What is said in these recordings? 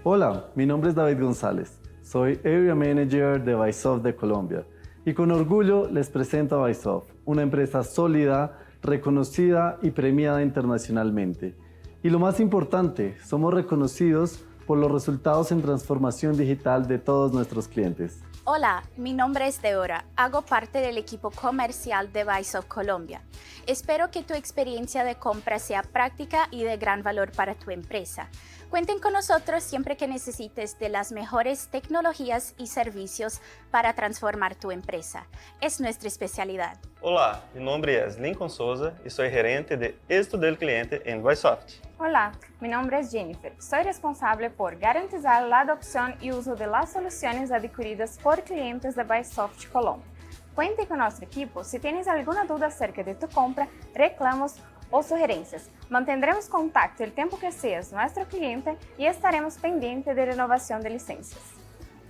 Hola, mi nombre es David González. Soy Area Manager de Bysoft de Colombia y con orgullo les presento a Bysoft, una empresa sólida, reconocida y premiada internacionalmente. Y lo más importante, somos reconocidos por los resultados en transformación digital de todos nuestros clientes. Hola, mi nombre es Deora. Hago parte del equipo comercial de Bysoft Colombia. Espero que tu experiencia de compra sea práctica y de gran valor para tu empresa. Cuenten con nosotros siempre que necesites de las mejores tecnologías y servicios para transformar tu empresa. Es nuestra especialidad. Olá, meu nome é Lincoln Souza e sou gerente de êxito del cliente en Bysoft. Hola, mi nombre es Jennifer. Soy responsable por garantizar la adopción y uso de las soluciones adquiridas por clientes de Bysoft Colombia. Cuente con nuestro equipo si tienes alguna duda acerca de tu compra, reclamos o sugerencias. Mantendremos contacto el tiempo que seas nuestro cliente y estaremos pendientes de renovación de licencias.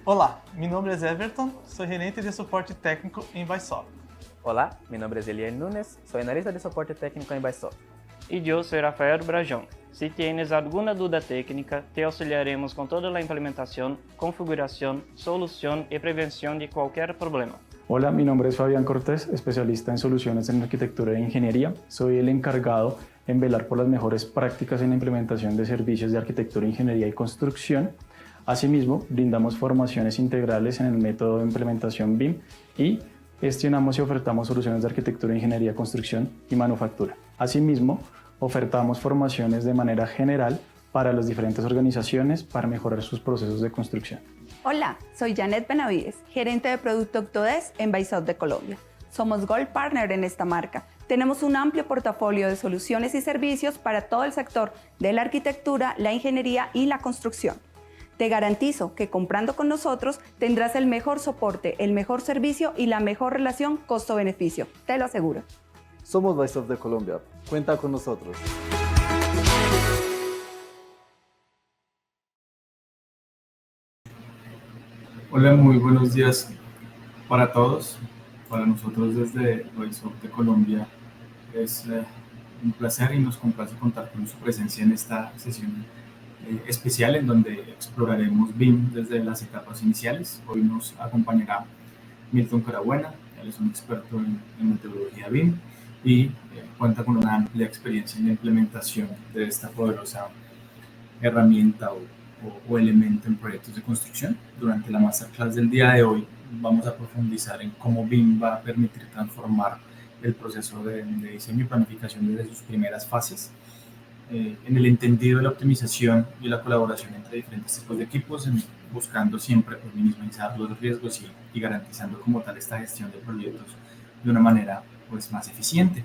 Olá, meu nome é Everton, sou gerente de suporte técnico em Bysoft. Olá, mi nombre es Eliel Nunes, soy analista de soporte técnico en Bysoft. E eu sou Rafael Brajão. Se tienes alguma dúvida técnica, te auxiliaremos com toda a implementação, configuração, solução e prevenção de qualquer problema. Hola, mi nombre es Fabián Cortés, especialista en soluciones en arquitectura e ingeniería. Soy el encargado en velar por las mejores prácticas en la implementación de servicios de arquitectura, ingeniería y construcción. Asimismo, brindamos formaciones integrales en el método de implementación BIM y gestionamos y ofertamos soluciones de arquitectura, ingeniería, construcción y manufactura. Asimismo, ofertamos formaciones de manera general para las diferentes organizaciones para mejorar sus procesos de construcción. Hola, soy Janet Benavides, gerente de Producto Octodesk en Bysoft de Colombia. Somos Gold Partner en esta marca. Tenemos un amplio portafolio de soluciones y servicios para todo el sector de la arquitectura, la ingeniería y la construcción. Te garantizo que comprando con nosotros tendrás el mejor soporte, el mejor servicio y la mejor relación costo-beneficio. Te lo aseguro. Somos Bysoft de Colombia. Cuenta con nosotros. Hola, muy buenos días para todos. Para nosotros desde Bysoft de Colombia es un placer y nos complace contar con su presencia en esta sesión especial en donde exploraremos BIM desde las etapas iniciales. Hoy nos acompañará Milton Carabuena, él es un experto en metodología BIM y cuenta con una amplia experiencia en la implementación de esta poderosa herramienta o elemento en proyectos de construcción. Durante la masterclass del día de hoy vamos a profundizar en cómo BIM va a permitir transformar el proceso de diseño y planificación desde sus primeras fases, en el entendido de la optimización y la colaboración entre diferentes tipos de equipos, buscando siempre minimizar los riesgos y garantizando como tal esta gestión de proyectos de una manera pues, más eficiente.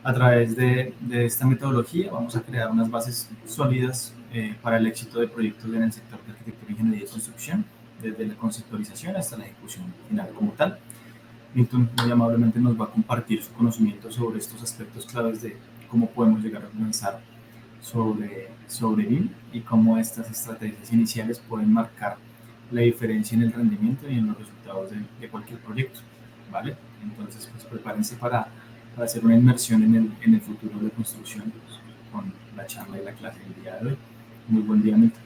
A través de esta metodología vamos a crear unas bases sólidas para el éxito de proyectos en el sector de arquitectura, ingeniería y construcción, desde la conceptualización hasta la ejecución final como tal. Milton muy amablemente nos va a compartir su conocimiento sobre estos aspectos claves de cómo podemos llegar a comenzar sobre BIM y cómo estas estrategias iniciales pueden marcar la diferencia en el rendimiento y en los resultados de cualquier proyecto, ¿vale? Entonces, pues prepárense para hacer una inmersión en el futuro de construcción pues, con la charla y la clase del día de hoy. Muy buen día, Milton.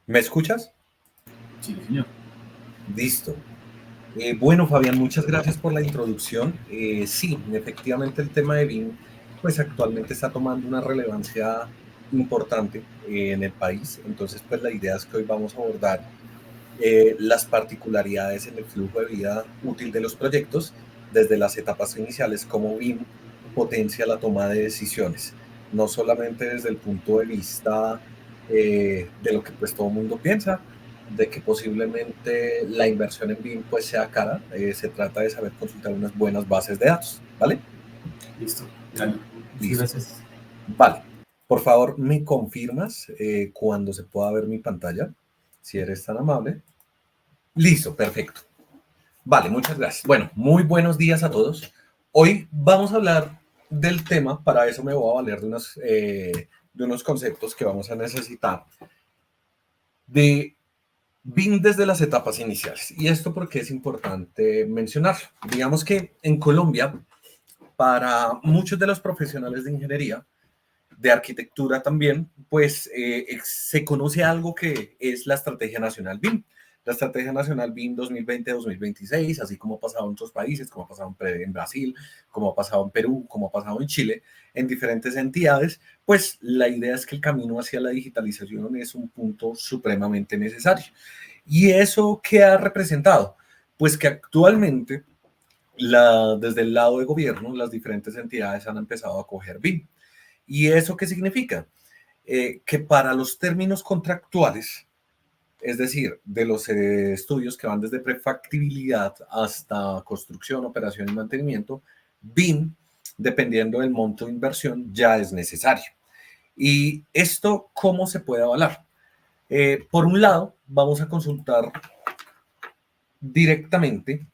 ¿Me escuchas? Sí, señor. Listo. Bueno, Fabián, muchas gracias por la introducción. Sí, efectivamente el tema de BIM pues actualmente está tomando una relevancia importante en el país. Entonces, pues la idea es que hoy vamos a abordar las particularidades en el flujo de vida útil de los proyectos desde las etapas iniciales, cómo BIM potencia la toma de decisiones, no solamente desde el punto de vista de lo que pues todo el mundo piensa, de que posiblemente la inversión en BIM pues sea cara, se trata de saber consultar unas buenas bases de datos, ¿vale? Listo, dale. Listo. Gracias. Vale, por favor me confirmas cuando se pueda ver mi pantalla, si eres tan amable. Listo, perfecto. Vale, muchas gracias. Bueno, muy buenos días a todos. Hoy vamos a hablar del tema, para eso me voy a valer de unos conceptos que vamos a necesitar de BIM desde las etapas iniciales. Y esto porque es importante mencionarlo. Digamos que en Colombia para muchos de los profesionales de ingeniería, de arquitectura también, pues se conoce algo que es la Estrategia Nacional BIM. La Estrategia Nacional BIM 2020-2026, así como ha pasado en otros países, como ha pasado en Brasil, como ha pasado en Perú, como ha pasado en Chile, en diferentes entidades, pues la idea es que el camino hacia la digitalización es un punto supremamente necesario. ¿Y eso qué ha representado? Pues que actualmente, desde el lado de gobierno, las diferentes entidades han empezado a coger BIM. ¿Y eso qué significa? Que para los términos contractuales, es decir, de los estudios que van desde prefactibilidad hasta construcción, operación y mantenimiento, BIM, dependiendo del monto de inversión, ya es necesario. ¿Y esto cómo se puede avalar? Por un lado, vamos a consultar directamente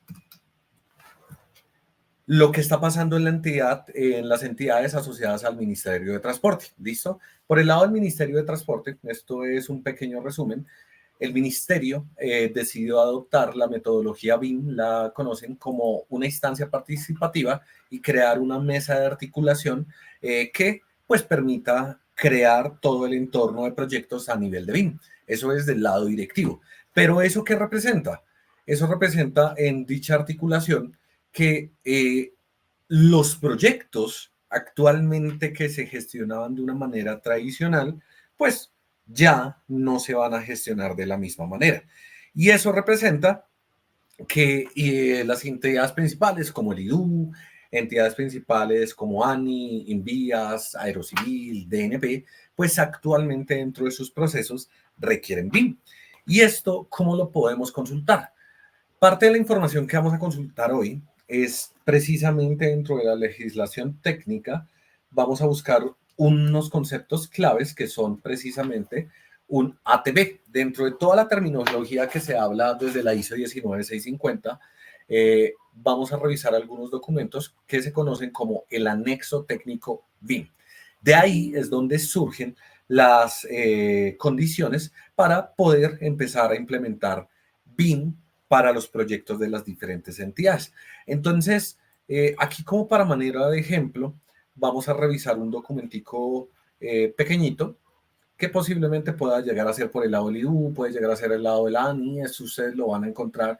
lo que está pasando en la entidad, en las entidades asociadas al Ministerio de Transporte. ¿Listo? Por el lado del Ministerio de Transporte, esto es un pequeño resumen, el Ministerio decidió adoptar la metodología BIM, la conocen como una instancia participativa, y crear una mesa de articulación que pues permita crear todo el entorno de proyectos a nivel de BIM. Eso es del lado directivo. Pero ¿eso qué representa? Eso representa en dicha articulación que los proyectos actualmente que se gestionaban de una manera tradicional, pues ya no se van a gestionar de la misma manera. Y eso representa que las entidades principales como el IDU, entidades principales como ANI, Invías, Aerocivil, DNP, pues actualmente dentro de sus procesos requieren BIM. ¿Y esto cómo lo podemos consultar? Parte de la información que vamos a consultar hoy es precisamente dentro de la legislación técnica. Vamos a buscar unos conceptos claves que son precisamente un ATB. Dentro de toda la terminología que se habla desde la ISO 19650, vamos a revisar algunos documentos que se conocen como el anexo técnico BIM. De ahí es donde surgen las condiciones para poder empezar a implementar BIM para los proyectos de las diferentes entidades. Entonces, aquí como para manera de ejemplo, vamos a revisar un documentico pequeñito que posiblemente pueda llegar a ser por el lado del IDU, puede llegar a ser el lado de la ANI. Eso ustedes lo van a encontrar,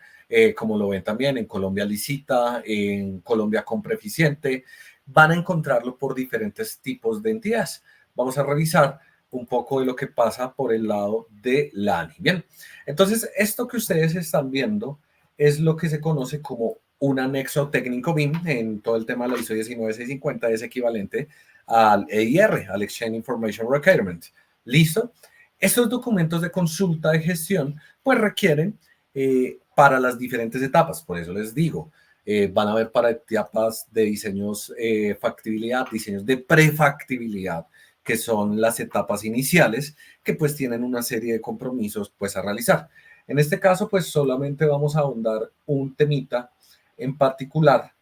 como lo ven también, en Colombia Licita, en Colombia Compra Eficiente. Van a encontrarlo por diferentes tipos de entidades. Vamos a revisar un poco de lo que pasa por el lado de la ANI. Bien, entonces esto que ustedes están viendo es lo que se conoce como un anexo técnico BIM. En todo el tema de la ISO 19650 es equivalente al EIR, al Exchange Information Requirement. ¿Listo? Estos documentos de consulta de gestión pues requieren para las diferentes etapas. Por eso les digo, van a haber para etapas de diseños factibilidad, diseños de prefactibilidad, que son las etapas iniciales, que pues tienen una serie de compromisos pues a realizar. En este caso pues solamente vamos a ahondar un temita en particular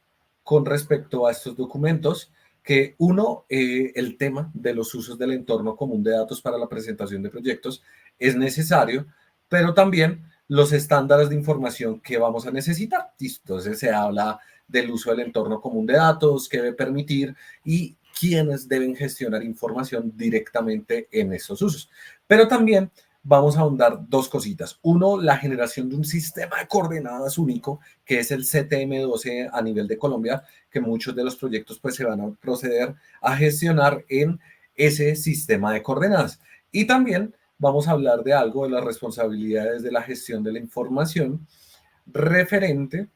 con respecto a estos documentos, que uno, el tema de los usos del entorno común de datos para la presentación de proyectos es necesario, pero también los estándares de información que vamos a necesitar. Entonces se habla del uso del entorno común de datos, que debe permitir y quiénes deben gestionar información directamente en esos usos. Pero también vamos a ahondar dos cositas. Uno, la generación de un sistema de coordenadas único, que es el CTM12 a nivel de Colombia, que muchos de los proyectos pues se van a proceder a gestionar en ese sistema de coordenadas. Y también vamos a hablar de algo de las responsabilidades de la gestión de la información referente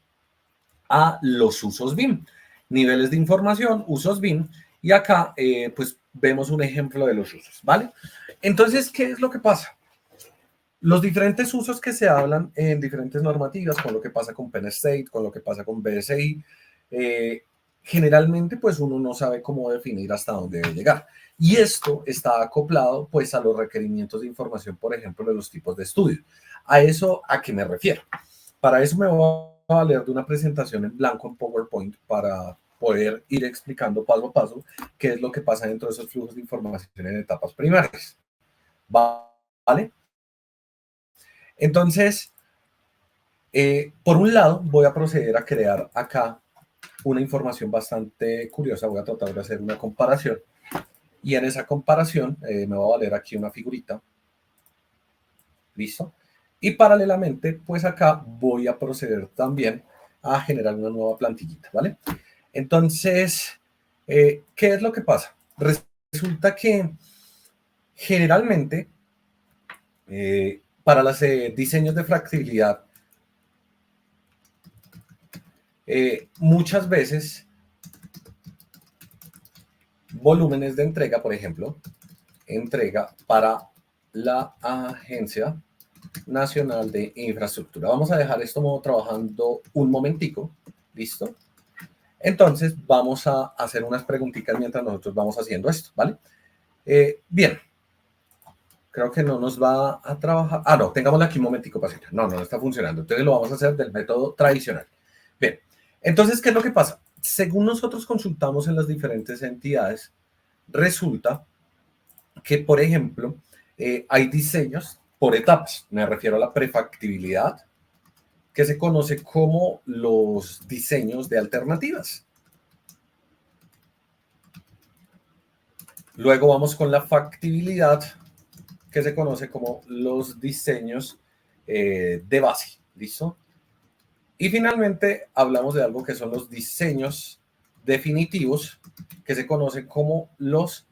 a los usos BIM. Niveles de información, usos BIM, y acá pues vemos un ejemplo de los usos, ¿vale? Entonces, ¿qué es lo que pasa? Los diferentes usos que se hablan en diferentes normativas, con lo que pasa con Penn State, con lo que pasa con BSI, generalmente pues uno no sabe cómo definir hasta dónde debe llegar. Y esto está acoplado pues a los requerimientos de información, por ejemplo, de los tipos de estudio. ¿A eso a qué me refiero? Para eso me voy a valer de una presentación en blanco en PowerPoint para poder ir explicando paso a paso qué es lo que pasa dentro de esos flujos de información en etapas primarias. ¿Vale? Entonces, por un lado, voy a proceder a crear acá una información bastante curiosa. Voy a tratar de hacer una comparación. Y en esa comparación me va a valer aquí una figurita. ¿Listo? Y paralelamente, pues acá voy a proceder también a generar una nueva plantillita, ¿vale? Entonces, ¿qué es lo que pasa? Resulta que generalmente para los diseños de fractibilidad, muchas veces volúmenes de entrega, por ejemplo, entrega para la Agencia Nacional de Infraestructura. Vamos a dejar esto trabajando un momentico, ¿listo? Entonces vamos a hacer unas preguntitas mientras nosotros vamos haciendo esto, ¿vale? Bien, creo que no nos va a trabajar. Ah, no, tengámosla aquí un momentico, paciente. No está funcionando. Entonces lo vamos a hacer del método tradicional. Bien, entonces, ¿qué es lo que pasa? Según nosotros consultamos en las diferentes entidades, resulta que, por ejemplo, hay diseños por etapas. Me refiero a la prefactibilidad, que se conoce como los diseños de alternativas. Luego vamos con la factibilidad, que se conoce como los diseños de base. ¿Listo? Y finalmente hablamos de algo que son los diseños definitivos, que se conocen como los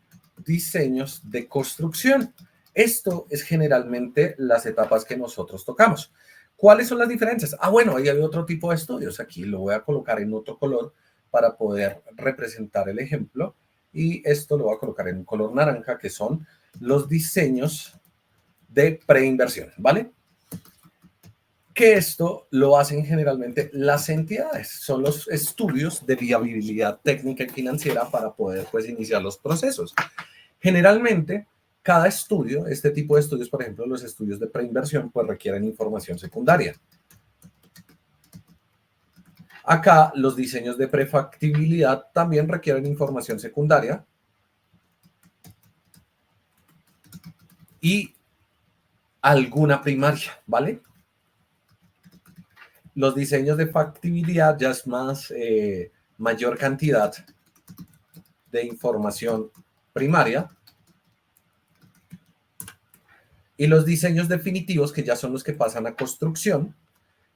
diseños de construcción. Esto es generalmente las etapas que nosotros tocamos. ¿Cuáles son las diferencias? Ah, bueno, ahí hay otro tipo de estudios. Aquí lo voy a colocar en otro color para poder representar el ejemplo. Y esto lo voy a colocar en un color naranja, que son los diseños de preinversión, ¿vale? Que esto lo hacen generalmente las entidades. Son los estudios de viabilidad técnica y financiera para poder, pues, iniciar los procesos. Generalmente, cada estudio, este tipo de estudios, por ejemplo, los estudios de preinversión, pues requieren información secundaria. Acá, los diseños de prefactibilidad también requieren información secundaria. Y alguna primaria, ¿vale? Los diseños de factibilidad ya es más, mayor cantidad de información primaria. Y los diseños definitivos, que ya son los que pasan a construcción,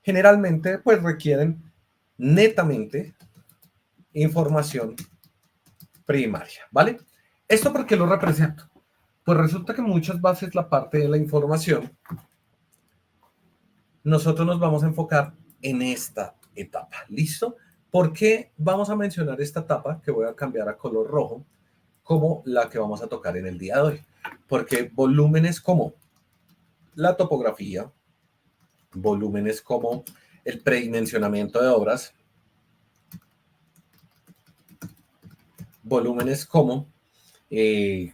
generalmente pues requieren netamente información primaria, ¿vale? ¿Esto por qué lo represento? Pues resulta que muchas veces la parte de la información, nosotros nos vamos a enfocar en esta etapa, ¿listo? ¿Por qué vamos a mencionar esta etapa, que voy a cambiar a color rojo, como la que vamos a tocar en el día de hoy? Porque volúmenes como la topografía, volúmenes como el predimensionamiento de obras, volúmenes como el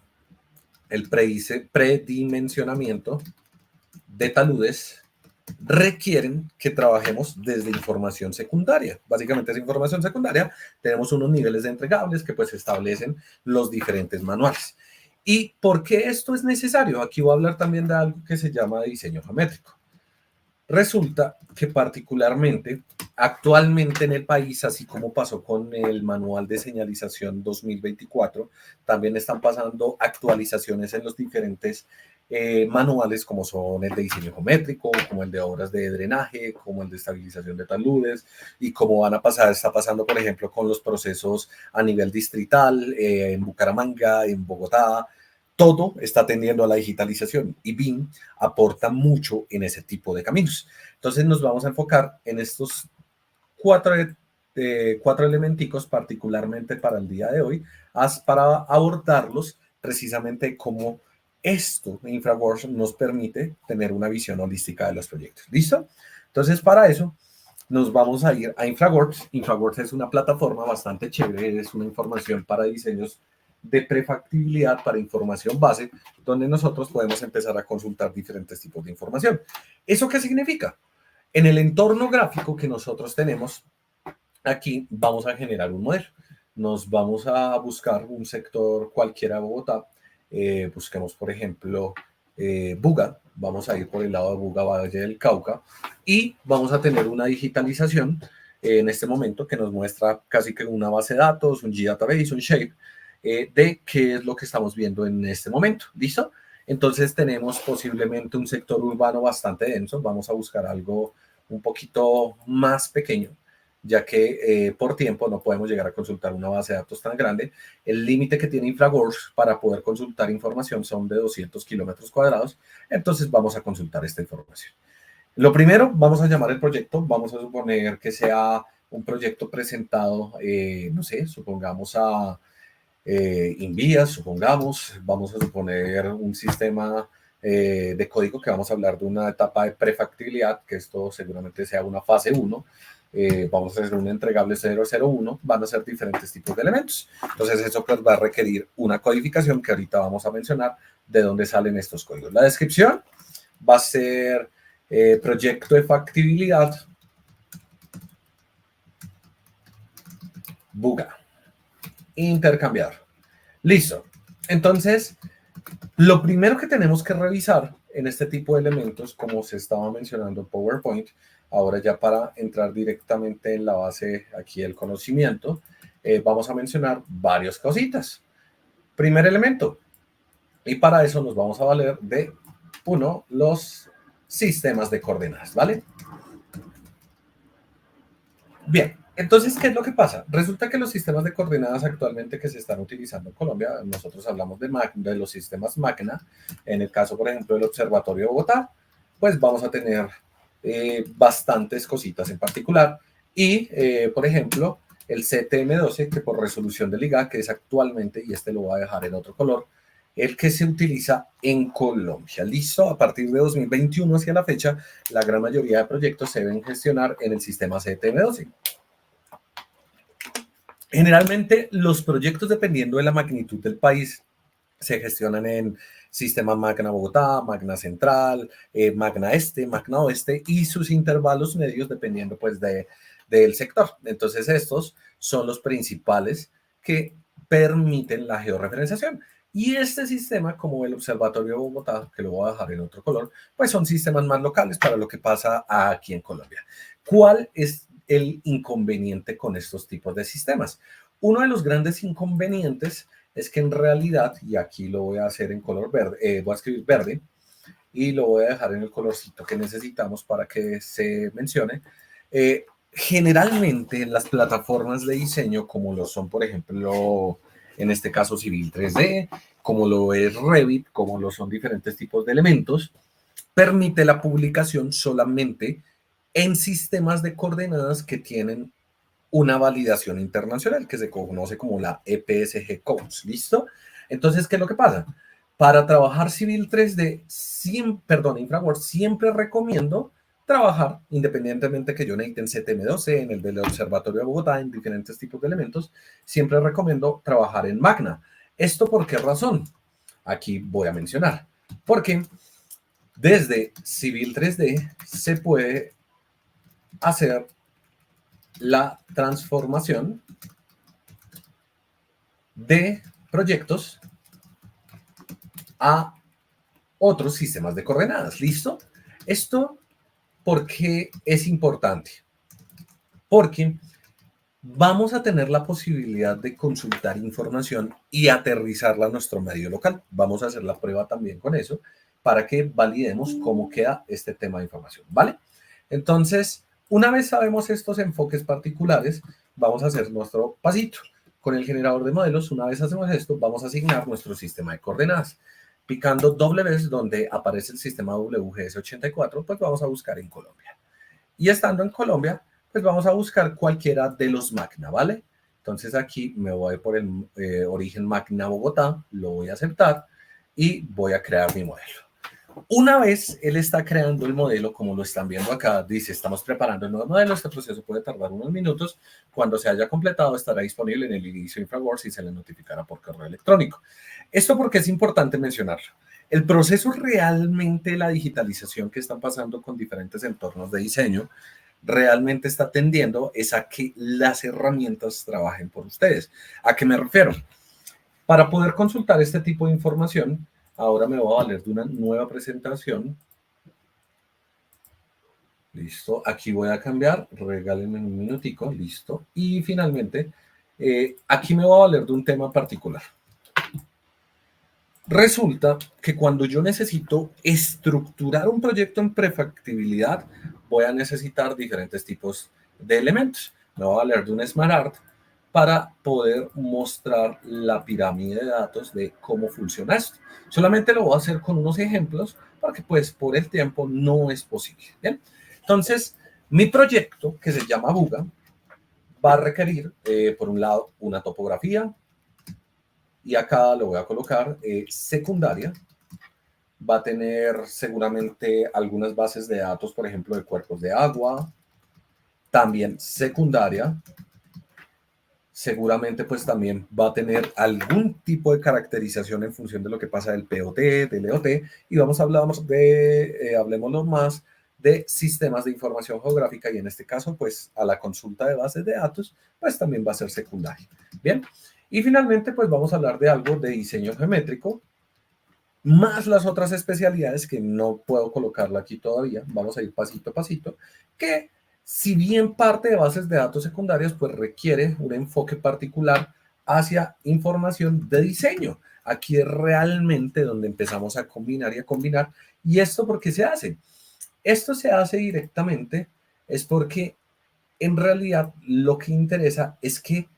predimensionamiento de taludes, requieren que trabajemos desde información secundaria. Básicamente, esa información secundaria, tenemos unos niveles de entregables que pues establecen los diferentes manuales. ¿Y por qué esto es necesario? Aquí voy a hablar también de algo que se llama diseño geométrico. Resulta que particularmente, actualmente en el país, así como pasó con el Manual de Señalización 2024, también están pasando actualizaciones en los diferentes manuales, como son el de diseño geométrico, como el de obras de drenaje, como el de estabilización de taludes, y como van a pasar, está pasando, por ejemplo, con los procesos a nivel distrital, en Bucaramanga, en Bogotá. Todo está tendiendo a la digitalización y BIM aporta mucho en ese tipo de caminos. Entonces nos vamos a enfocar en estos cuatro elementicos, particularmente para el día de hoy, para abordarlos precisamente como esto, InfraWorks, nos permite tener una visión holística de los proyectos. ¿Listo? Entonces, para eso nos vamos a ir a InfraWorks. InfraWorks es una plataforma bastante chévere, es una información para diseños de prefactibilidad, para información base, donde nosotros podemos empezar a consultar diferentes tipos de información. ¿Eso qué significa? En el entorno gráfico que nosotros tenemos, aquí vamos a generar un modelo. Nos vamos a buscar un sector cualquiera de Bogotá. Busquemos, por ejemplo, Buga. Vamos a ir por el lado de Buga, Valle del Cauca, y vamos a tener una digitalización en este momento que nos muestra casi que una base de datos, un G-Database, un Shape, de qué es lo que estamos viendo en este momento. ¿Listo? Entonces tenemos posiblemente un sector urbano bastante denso. Vamos a buscar algo un poquito más pequeño, ya que por tiempo no podemos llegar a consultar una base de datos tan grande. El límite que tiene InfraWorks para poder consultar información son de 200 kilómetros cuadrados. Entonces vamos a consultar esta información. Lo primero, vamos a llamar el proyecto. Vamos a suponer que sea un proyecto presentado, no sé, supongamos a Invías, supongamos. Vamos a suponer un sistema de código que vamos a hablar de una etapa de prefactibilidad, que esto seguramente sea una fase 1. Vamos a hacer un entregable 001, van a ser diferentes tipos de elementos. Entonces eso pues va a requerir una codificación que ahorita vamos a mencionar de dónde salen estos códigos. La descripción va a ser proyecto de factibilidad Buga. Intercambiar. Listo. Entonces, lo primero que tenemos que revisar en este tipo de elementos, como se estaba mencionando en PowerPoint, ahora ya para entrar directamente en la base aquí del conocimiento, vamos a mencionar varias cositas. Primer elemento, y para eso nos vamos a valer de, los sistemas de coordenadas, ¿vale? Bien, entonces, ¿qué es lo que pasa? Resulta que los sistemas de coordenadas actualmente que se están utilizando en Colombia, nosotros hablamos de los sistemas Magna, en el caso, por ejemplo, del Observatorio de Bogotá, pues vamos a tener bastantes cositas en particular. Y, por ejemplo, el CTM12, que por resolución de liga, que es actualmente, y este lo voy a dejar en otro color, el que se utiliza en Colombia. Listo, a partir de 2021 hacia la fecha, la gran mayoría de proyectos se deben gestionar en el sistema CTM12. Generalmente, los proyectos, dependiendo de la magnitud del país, se gestionan en sistema Magna Bogotá, Magna Central, Magna Este, Magna Oeste y sus intervalos medios dependiendo pues del sector. Entonces estos son los principales que permiten la georreferenciación. Y este sistema, como el Observatorio de Bogotá, que lo voy a dejar en otro color, pues son sistemas más locales para lo que pasa aquí en Colombia. ¿Cuál es el inconveniente con estos tipos de sistemas? Uno de los grandes inconvenientes es que en realidad, y aquí lo voy a hacer en color verde, voy a escribir verde y lo voy a dejar en el colorcito que necesitamos para que se mencione. Generalmente en las plataformas de diseño, como lo son, por ejemplo, en este caso Civil 3D, como lo es Revit, como lo son diferentes tipos de elementos, permite la publicación solamente en sistemas de coordenadas que tienen una validación internacional que se conoce como la EPSG Codes. ¿Listo? Entonces, ¿qué es lo que pasa? Para trabajar Civil 3D, InfraWorks, siempre recomiendo trabajar, independientemente que yo necesite en CTM12, en el del Observatorio de Bogotá, en diferentes tipos de elementos, siempre recomiendo trabajar en Magna. ¿Esto por qué razón? Aquí voy a mencionar. Porque desde Civil 3D se puede hacer la transformación de proyectos a otros sistemas de coordenadas. ¿Listo? Esto, ¿por qué es importante? Porque vamos a tener la posibilidad de consultar información y aterrizarla a nuestro medio local. Vamos a hacer la prueba también con eso para que validemos cómo queda este tema de información, ¿vale? Entonces, una vez sabemos estos enfoques particulares, vamos a hacer nuestro pasito. Con el generador de modelos, una vez hacemos esto, vamos a asignar nuestro sistema de coordenadas. Picando doble vez donde aparece el sistema WGS84, pues vamos a buscar en Colombia. Y estando en Colombia, pues vamos a buscar cualquiera de los Magna, ¿vale? Entonces aquí me voy por el origen Magna Bogotá, lo voy a aceptar y voy a crear mi modelo. Una vez él está creando el modelo, como lo están viendo acá, dice, estamos preparando el nuevo modelo, este proceso puede tardar unos minutos, cuando se haya completado estará disponible en el inicio de InfraWorks y se le notificará por correo electrónico. Esto porque es importante mencionarlo. El proceso realmente de la digitalización que están pasando con diferentes entornos de diseño, realmente está tendiendo es a que las herramientas trabajen por ustedes. ¿A qué me refiero? Para poder consultar este tipo de información, ahora me voy a valer de una nueva presentación Listo, aquí voy a cambiar, regálenme un minutico, listo. Y finalmente, aquí me voy a valer de un tema particular. Resulta que cuando yo necesito estructurar un proyecto en prefactibilidad, voy a necesitar diferentes tipos de elementos. Me voy a valer de un SmartArt para poder mostrar la pirámide de datos de cómo funciona esto. Solamente lo voy a hacer con unos ejemplos porque pues por el tiempo no es posible. ¿Bien? Entonces, mi proyecto, que se llama Buga, va a requerir, por un lado, una topografía, y acá lo voy a colocar secundaria. Va a tener seguramente algunas bases de datos, por ejemplo, de cuerpos de agua. También secundaria. Seguramente pues también va a tener algún tipo de caracterización en función de lo que pasa del POT, del EOT. Y hablemos más de sistemas de información geográfica. Y en este caso, pues a la consulta de bases de datos, pues también va a ser secundaria. Bien. Y finalmente, pues vamos a hablar de algo de diseño geométrico, más las otras especialidades que no puedo colocarla aquí todavía. Vamos a ir pasito a pasito, que si bien parte de bases de datos secundarias, pues requiere un enfoque particular hacia información de diseño. Aquí es realmente donde empezamos a combinar y a combinar. ¿Y esto por qué se hace? Esto se hace directamente, es porque en realidad lo que interesa es que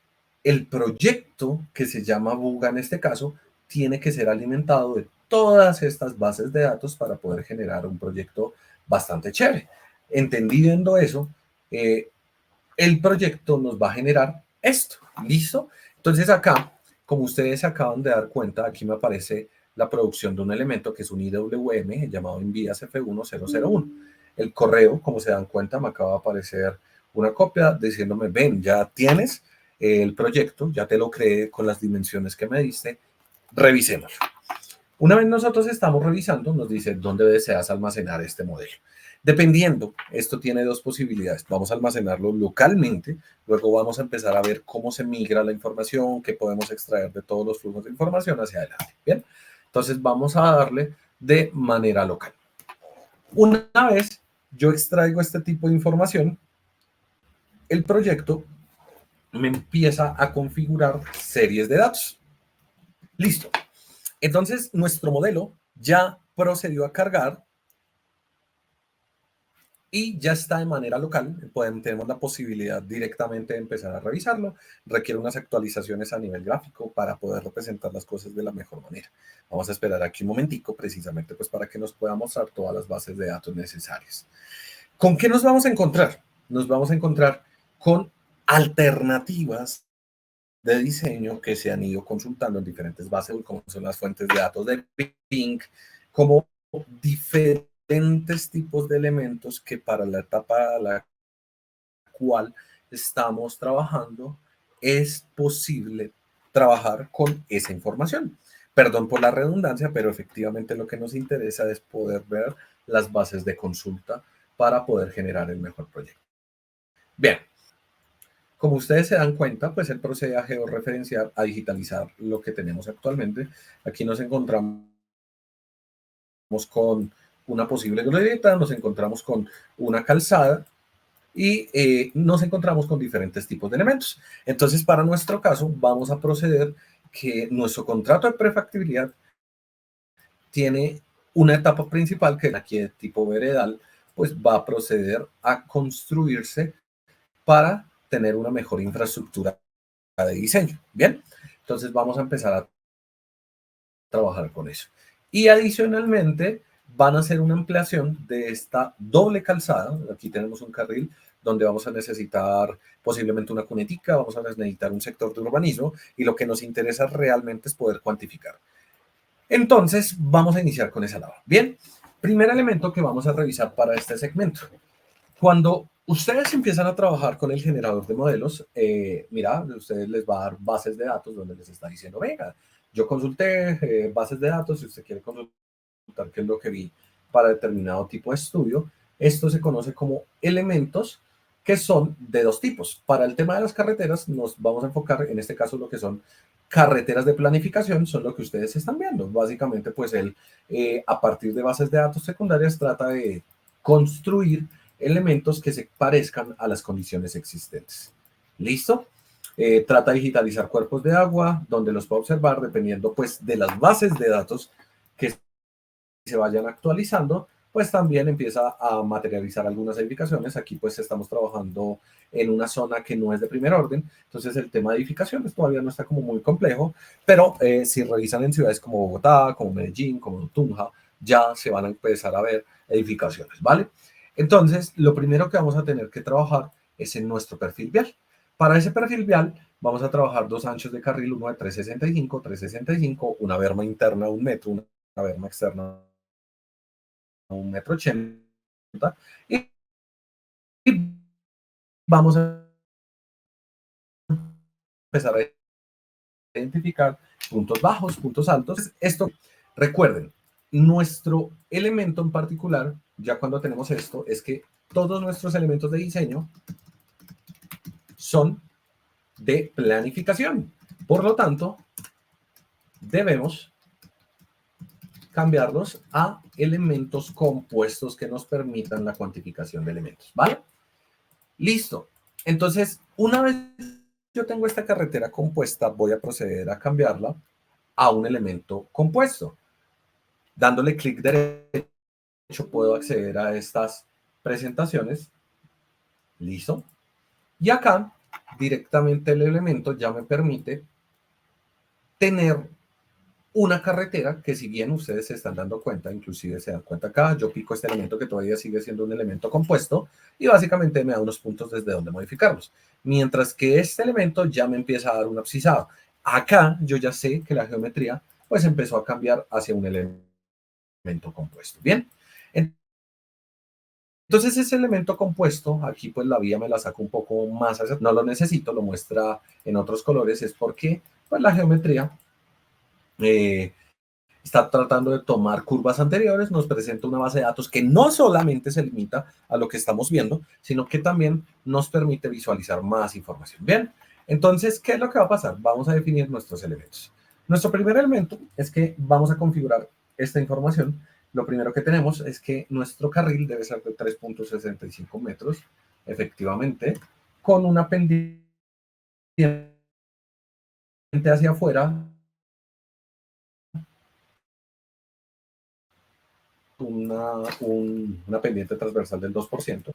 el proyecto, que se llama Buga en este caso, tiene que ser alimentado de todas estas bases de datos para poder generar un proyecto bastante chévere. Entendiendo eso, el proyecto nos va a generar esto. ¿Listo? Entonces acá, como ustedes se acaban de dar cuenta, aquí me aparece la producción de un elemento que es un IWM llamado Envías F1001. El correo, como se dan cuenta, me acaba de aparecer una copia diciéndome, ven, ya tienes el proyecto, ya te lo creé con las dimensiones que me diste, revisémoslo. Una vez nosotros estamos revisando, nos dice dónde deseas almacenar este modelo. Dependiendo, esto tiene dos posibilidades. Vamos a almacenarlo localmente, luego vamos a empezar a ver cómo se migra la información, qué podemos extraer de todos los flujos de información hacia adelante. Bien, entonces vamos a darle de manera local. Una vez yo extraigo este tipo de información, el proyecto me empieza a configurar series de datos. Listo. Entonces, nuestro modelo ya procedió a cargar y ya está de manera local. Tenemos la posibilidad directamente de empezar a revisarlo. Requiere unas actualizaciones a nivel gráfico para poder representar las cosas de la mejor manera. Vamos a esperar aquí un momentico, precisamente pues para que nos pueda mostrar todas las bases de datos necesarias. ¿Con qué nos vamos a encontrar? Nos vamos a encontrar con alternativas de diseño que se han ido consultando en diferentes bases, como son las fuentes de datos de Bing, como diferentes tipos de elementos que para la etapa a la cual estamos trabajando es posible trabajar con esa información. Perdón por la redundancia, pero efectivamente lo que nos interesa es poder ver las bases de consulta para poder generar el mejor proyecto. Bien. Como ustedes se dan cuenta, pues él procede a georreferenciar, a digitalizar lo que tenemos actualmente. Aquí nos encontramos con una posible glorieta, nos encontramos con una calzada y nos encontramos con diferentes tipos de elementos. Entonces, para nuestro caso, vamos a proceder que nuestro contrato de prefactibilidad tiene una etapa principal que aquí de tipo veredal, pues va a proceder a construirse para tener una mejor infraestructura de diseño. Bien, entonces vamos a empezar a trabajar con eso. Y adicionalmente van a hacer una ampliación de esta doble calzada. Aquí tenemos un carril donde vamos a necesitar posiblemente una cunetica, vamos a necesitar un sector de urbanismo y lo que nos interesa realmente es poder cuantificar. Entonces vamos a iniciar con esa labor. Bien, primer elemento que vamos a revisar para este segmento. Cuando ustedes empiezan a trabajar con el generador de modelos, mira, ustedes les va a dar bases de datos donde les está diciendo, venga, yo consulté bases de datos, si usted quiere consultar qué es lo que vi para determinado tipo de estudio, esto se conoce como elementos que son de dos tipos. Para el tema de las carreteras nos vamos a enfocar en este caso lo que son carreteras de planificación, son lo que ustedes están viendo. Básicamente, pues él a partir de bases de datos secundarias trata de construir elementos que se parezcan a las condiciones existentes. ¿Listo? Trata de digitalizar cuerpos de agua, donde los pueda observar dependiendo pues de las bases de datos que se vayan actualizando, pues también empieza a materializar algunas edificaciones. Aquí pues estamos trabajando en una zona que no es de primer orden, entonces el tema de edificaciones todavía no está como muy complejo, pero si revisan en ciudades como Bogotá, como Medellín, como Tunja, ya se van a empezar a ver edificaciones, ¿vale? Entonces, lo primero que vamos a tener que trabajar es en nuestro perfil vial. Para ese perfil vial vamos a trabajar dos anchos de carril, uno de 365, una berma interna de 1 metro, una berma externa de 1,80 m, y vamos a empezar a identificar puntos bajos, puntos altos. Esto, recuerden, nuestro elemento en particular, ya cuando tenemos esto, es que todos nuestros elementos de diseño son de planificación. Por lo tanto, debemos cambiarlos a elementos compuestos que nos permitan la cuantificación de elementos, ¿vale? Listo. Entonces, una vez yo tengo esta carretera compuesta, voy a proceder a cambiarla a un elemento compuesto. Dándole clic derecho, puedo acceder a estas presentaciones. Listo. Y acá, directamente el elemento ya me permite tener una carretera que, si bien ustedes se están dando cuenta, inclusive se dan cuenta acá, yo pico este elemento que todavía sigue siendo un elemento compuesto y básicamente me da unos puntos desde donde modificarlos. Mientras que este elemento ya me empieza a dar un abscisado. Acá yo ya sé que la geometría pues empezó a cambiar hacia un elemento compuesto. Bien. Entonces ese elemento compuesto, aquí pues la vía me la saco un poco más hacia, no lo necesito, lo muestra en otros colores, es porque pues la geometría está tratando de tomar curvas anteriores, nos presenta una base de datos que no solamente se limita a lo que estamos viendo, sino que también nos permite visualizar más información. Bien, entonces, ¿qué es lo que va a pasar? Vamos a definir nuestros elementos. Nuestro primer elemento es que vamos a configurar esta información. Lo primero que tenemos es que nuestro carril debe ser de 3.65 metros, efectivamente, con una pendiente hacia afuera, una pendiente transversal del 2%.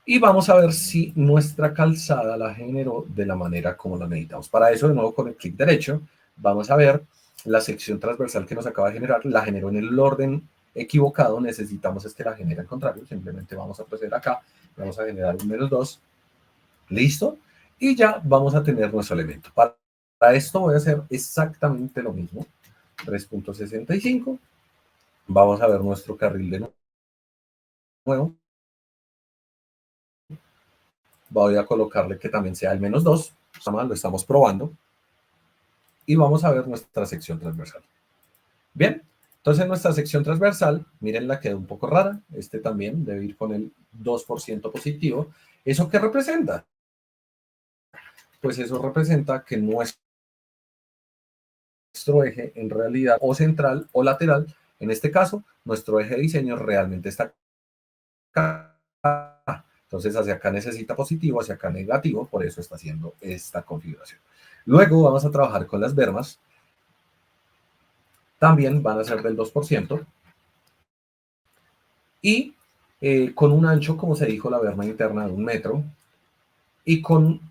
Y vamos a ver si nuestra calzada la generó de la manera como la necesitamos. Para eso, de nuevo, con el clic derecho, vamos a ver la sección transversal que nos acaba de generar. La generó en el orden equivocado. Necesitamos es que la genere al contrario. Simplemente vamos a proceder acá. Vamos a generar un -2. Listo. Y ya vamos a tener nuestro elemento. Para esto voy a hacer exactamente lo mismo. 3.65. Vamos a ver nuestro carril de nuevo. Voy a colocarle que también sea el -2. Lo estamos probando. Y vamos a ver nuestra sección transversal. Bien, entonces nuestra sección transversal, miren, la quedó un poco rara. Este también debe ir con el 2% positivo. ¿Eso qué representa? Pues eso representa que nuestro eje en realidad o central o lateral, en este caso, nuestro eje de diseño realmente está acá. Entonces hacia acá necesita positivo, hacia acá negativo, por eso está haciendo esta configuración. Luego vamos a trabajar con las bermas. También van a ser del 2%. Y con un ancho, como se dijo, la berma interna de 1 metro. Y con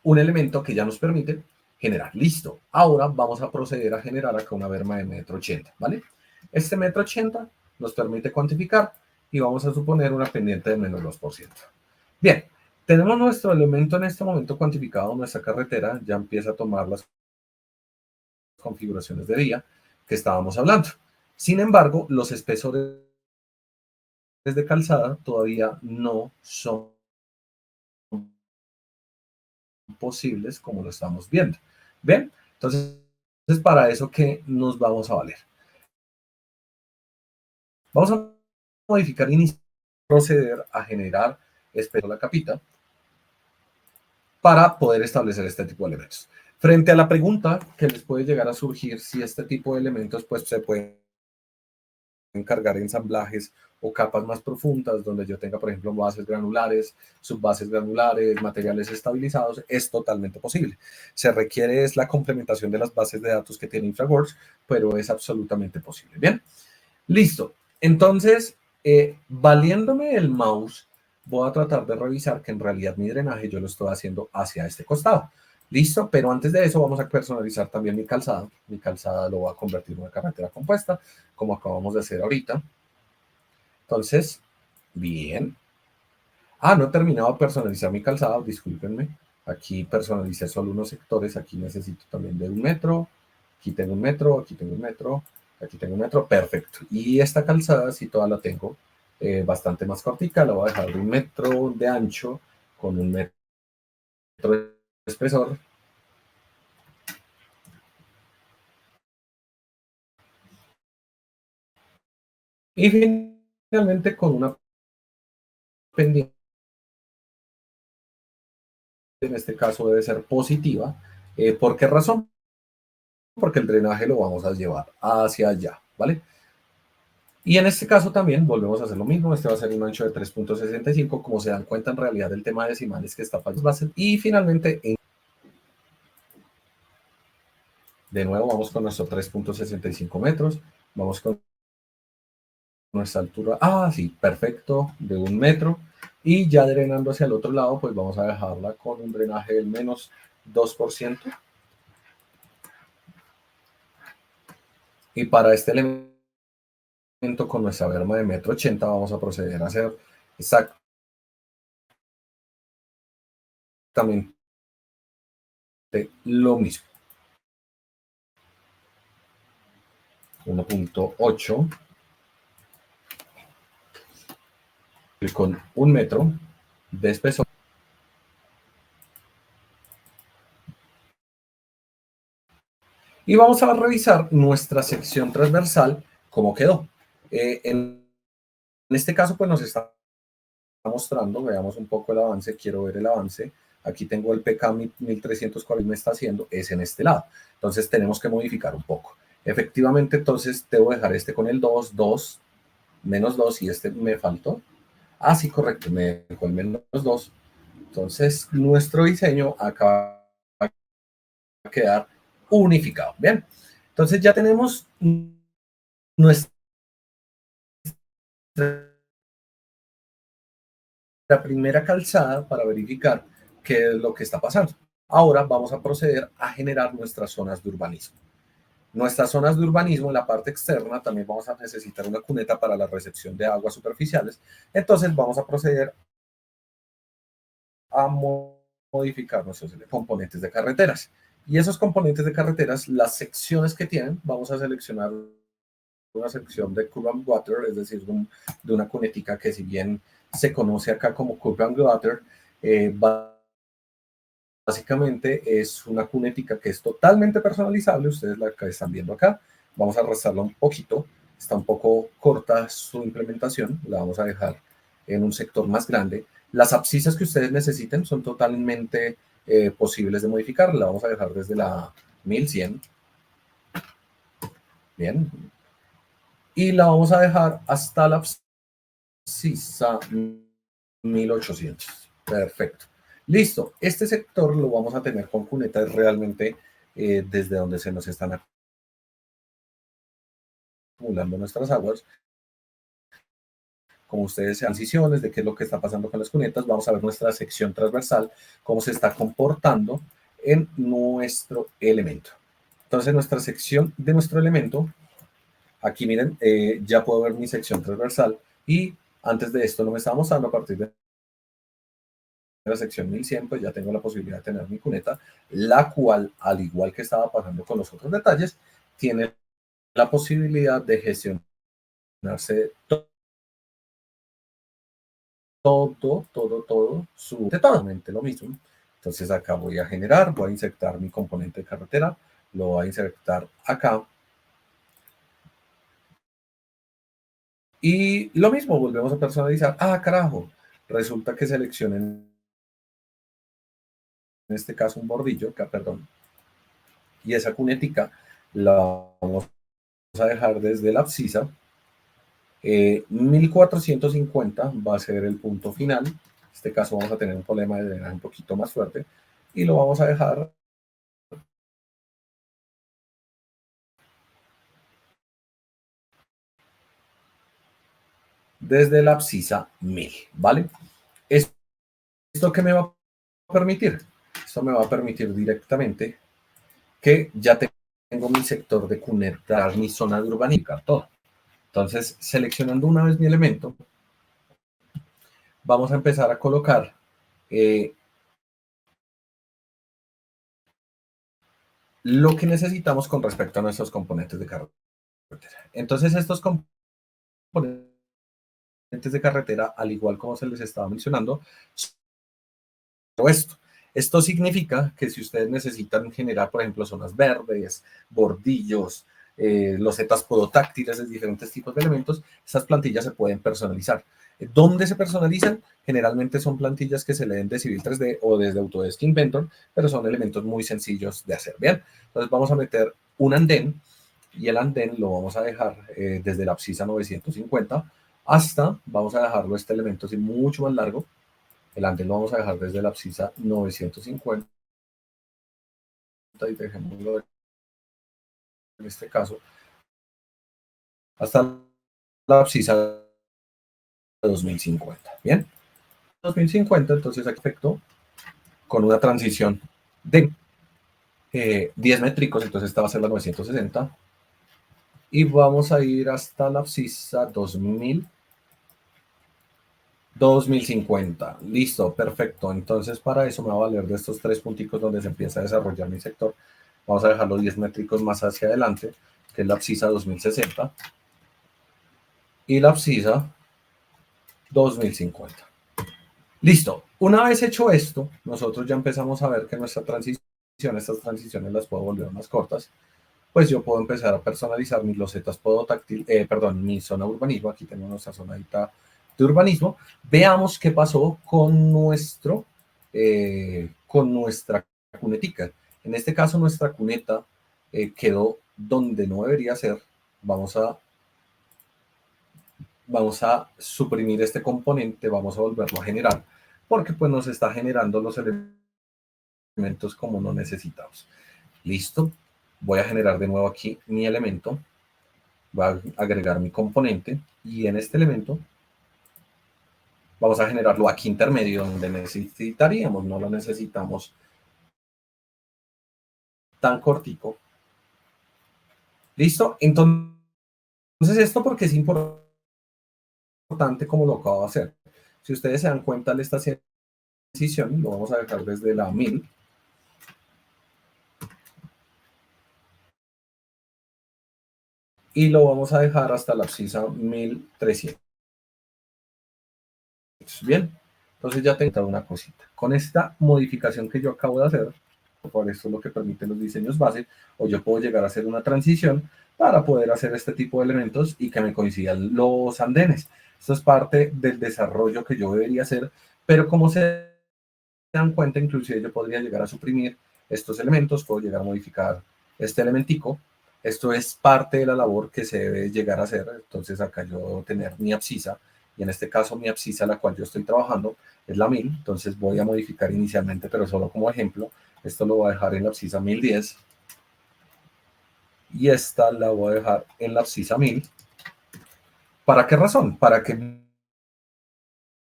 un elemento que ya nos permite generar. Listo. Ahora vamos a proceder a generar acá una berma de 1,80 m, ¿vale? Este 1,80 m nos permite cuantificar y vamos a suponer una pendiente de -2%. Bien, tenemos nuestro elemento en este momento cuantificado. Nuestra carretera ya empieza a tomar las configuraciones de vía que estábamos hablando. Sin embargo, los espesores de calzada todavía no son posibles como lo estamos viendo. ¿Ven? Entonces, es para eso que nos vamos a valer. Vamos a modificar y proceder a generar espesor de la capita para poder establecer este tipo de elementos. Frente a la pregunta que les puede llegar a surgir si este tipo de elementos pues se pueden encargar ensamblajes o capas más profundas, donde yo tenga, por ejemplo, bases granulares, subbases granulares, materiales estabilizados, es totalmente posible. Se requiere es la complementación de las bases de datos que tiene InfraWorks, pero es absolutamente posible. Bien, listo. Entonces, valiéndome el mouse, voy a tratar de revisar que en realidad mi drenaje yo lo estoy haciendo hacia este costado. Listo, pero antes de eso vamos a personalizar también mi calzada. Mi calzada lo voy a convertir en una carretera compuesta, como acabamos de hacer ahorita. Entonces, bien. No he terminado de personalizar mi calzada, discúlpenme. Aquí personalicé solo unos sectores, aquí necesito también de 1 metro. Aquí tengo 1 metro, aquí tengo 1 metro, aquí tengo 1 metro, perfecto. Y esta calzada, sí, toda la tengo bastante más cortica, la voy a dejar de 1 metro de ancho con 1 metro de espesor. Y finalmente con una pendiente, en este caso debe ser positiva. ¿Por qué razón? Porque el drenaje lo vamos a llevar hacia allá, ¿vale? Y en este caso también volvemos a hacer lo mismo. Este va a ser un ancho de 3.65. Como se dan cuenta, en realidad el tema de decimales que está fallando. Y finalmente, de nuevo, vamos con nuestro 3.65 metros. Vamos con nuestra altura. Sí, perfecto, de 1 metro. Y ya drenando hacia el otro lado, pues vamos a dejarla con un drenaje del menos 2%. Y para este elemento, con nuestra berma de 1,80 m, vamos a proceder a hacer exactamente lo mismo. 1.8 con 1 metro de espesor. Y vamos a revisar nuestra sección transversal, cómo quedó. En este caso, pues nos está mostrando, veamos un poco el avance, quiero ver el avance. Aquí tengo el PK 1340 me está haciendo, es en este lado. Entonces tenemos que modificar un poco. Efectivamente, entonces debo dejar este con el 2, 2, menos 2, y este me faltó. Sí, correcto, me dejó el menos 2. Entonces, nuestro diseño acaba de quedar unificado. Bien, entonces ya tenemos nuestra primera calzada para verificar qué es lo que está pasando. Ahora vamos a proceder a generar nuestras zonas de urbanismo. Nuestras zonas de urbanismo, en la parte externa, también vamos a necesitar una cuneta para la recepción de aguas superficiales. Entonces vamos a proceder a modificar nuestros componentes de carreteras. Y esos componentes de carreteras, las secciones que tienen, vamos a seleccionar una sección de curb and gutter, es decir, de una cunetica que, si bien se conoce acá como curb and gutter, básicamente es una cunetica que es totalmente personalizable. Ustedes la que están viendo acá, vamos a arrastrarla un poquito, está un poco corta su implementación, la vamos a dejar en un sector más grande. Las abscisas que ustedes necesiten son totalmente posibles de modificar, la vamos a dejar desde la 1100. Bien. Y la vamos a dejar hasta la abscisa 1800. Perfecto. Listo. Este sector lo vamos a tener con cunetas realmente desde donde se nos están acumulando nuestras aguas. Como ustedes sean decisiones de qué es lo que está pasando con las cunetas, vamos a ver nuestra sección transversal, cómo se está comportando en nuestro elemento. Entonces, nuestra sección de nuestro elemento, aquí miren, ya puedo ver mi sección transversal, y antes de esto no me estaba mostrando. A partir de la sección 1100, pues ya tengo la posibilidad de tener mi cuneta, la cual, al igual que estaba pasando con los otros detalles, tiene la posibilidad de gestionarse totalmente lo mismo. Entonces acá voy a generar, voy a insertar mi componente de carretera, lo voy a insertar acá. Y lo mismo, volvemos a personalizar. Carajo, resulta que seleccionen, en este caso, un bordillo, perdón. Y esa cunetica la vamos a dejar desde la abscisa 1450 va a ser el punto final. En este caso vamos a tener un problema de drenaje un poquito más fuerte y lo vamos a dejar desde la abscisa 1000, ¿vale? ¿Esto qué me va a permitir? Esto me va a permitir directamente que ya tengo mi sector de cuneta, mi zona de urbanística, todo. Entonces, seleccionando una vez mi elemento, vamos a empezar a colocar lo que necesitamos con respecto a nuestros componentes de carretera. Entonces, estos componentes de carretera, al igual como se les estaba mencionando, esto significa que si ustedes necesitan generar, por ejemplo, zonas verdes, bordillos, losetas podotáctiles de diferentes tipos de elementos, esas plantillas se pueden personalizar. ¿Dónde se personalizan? Generalmente son plantillas que se leen de Civil 3D o desde Autodesk Inventor, pero son elementos muy sencillos de hacer. Bien, entonces vamos a meter un andén y el andén lo vamos a dejar desde la abscisa 950 hasta, vamos a dejarlo este elemento así mucho más largo. El andén lo vamos a dejar desde la abscisa 950 y dejémoslo en este caso hasta la abscisa 2050. Bien, 2050, entonces aquí efecto con una transición de 10 métricos, entonces esta va a ser la 960 y vamos a ir hasta la abscisa 2050. Listo, perfecto. Entonces para eso me va a valer de estos 3 punticos donde se empieza a desarrollar mi sector. Vamos a dejar los 10 métricos más hacia adelante, que es la abscisa 2060 y la abscisa 2050. Listo. Una vez hecho esto, nosotros ya empezamos a ver que nuestra transición, estas transiciones las puedo volver más cortas, pues yo puedo empezar a personalizar mis losetas podotáctil, mi zona de urbanismo. Aquí tengo nuestra zonadita de urbanismo. Veamos qué pasó con nuestra cunetica. En este caso, nuestra cuneta quedó donde no debería ser. Vamos a suprimir este componente, vamos a volverlo a generar, porque pues nos está generando los elementos como no necesitamos. Listo. Voy a generar de nuevo aquí mi elemento. Voy a agregar mi componente y en este elemento vamos a generarlo aquí intermedio donde necesitaríamos, no lo necesitamos tan cortico. ¿Listo? Entonces esto porque es importante como lo acabo de hacer. Si ustedes se dan cuenta de esta transición, lo vamos a dejar desde la 1000. Y lo vamos a dejar hasta la abscisa 1300. Bien, entonces ya tengo una cosita. Con esta modificación que yo acabo de hacer, por esto es lo que permiten los diseños base, o yo puedo llegar a hacer una transición para poder hacer este tipo de elementos y que me coincidan los andenes. Esto es parte del desarrollo que yo debería hacer, pero como se dan cuenta, inclusive yo podría llegar a suprimir estos elementos, puedo llegar a modificar este elementico. Esto es parte de la labor que se debe llegar a hacer. Entonces acá yo debo tener mi abscisa, y en este caso mi abscisa a la cual yo estoy trabajando es la 1000, entonces voy a modificar inicialmente, pero solo como ejemplo, esto lo voy a dejar en la abscisa 1010, y esta la voy a dejar en la abscisa 1000. ¿Para qué razón? Para que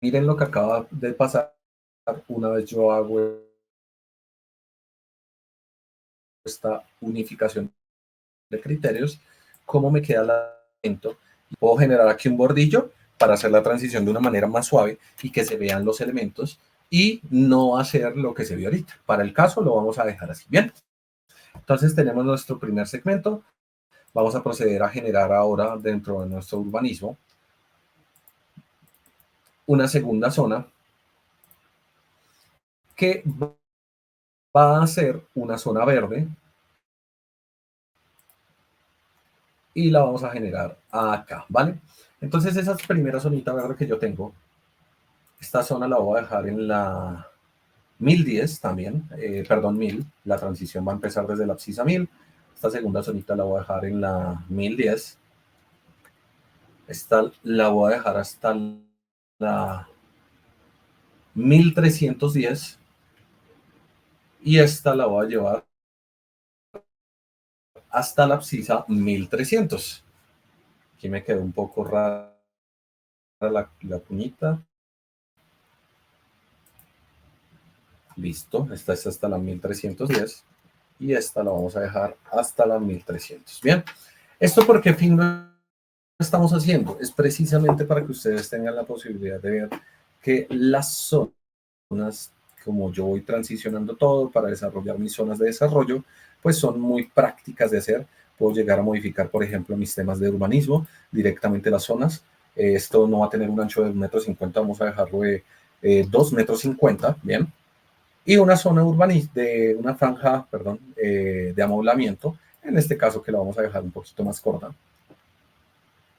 miren lo que acaba de pasar una vez yo hago esta unificación de criterios, cómo me queda el elemento. Puedo generar aquí un bordillo para hacer la transición de una manera más suave y que se vean los elementos y no hacer lo que se vio ahorita. Para el caso lo vamos a dejar así. Bien, entonces tenemos nuestro primer segmento. Vamos a proceder a generar ahora dentro de nuestro urbanismo una segunda zona que va a ser una zona verde y la vamos a generar acá, ¿vale? Entonces esa primera zonita verde que yo tengo, esta zona la voy a dejar en la 1010 también, 1000, la transición va a empezar desde la abscisa 1000, esta segunda zonita la voy a dejar en la 1010, Esta la voy a dejar hasta la 1310 y esta la voy a llevar hasta la abscisa 1300. Aquí me quedó un poco rara la puñita. Listo, esta es hasta la 1310 y esta la vamos a dejar hasta la 1300. Bien, ¿esto por qué fin lo estamos haciendo? Es precisamente para que ustedes tengan la posibilidad de ver que las zonas, como yo voy transicionando todo para desarrollar mis zonas de desarrollo, pues son muy prácticas de hacer. Puedo llegar a modificar, por ejemplo, mis temas de urbanismo, directamente las zonas. Esto no va a tener un ancho de 1,50 m, vamos a dejarlo de 2,50 m, bien. Y una zona urbanística, de una franja, perdón, de amoblamiento, en este caso que la vamos a dejar un poquito más corta,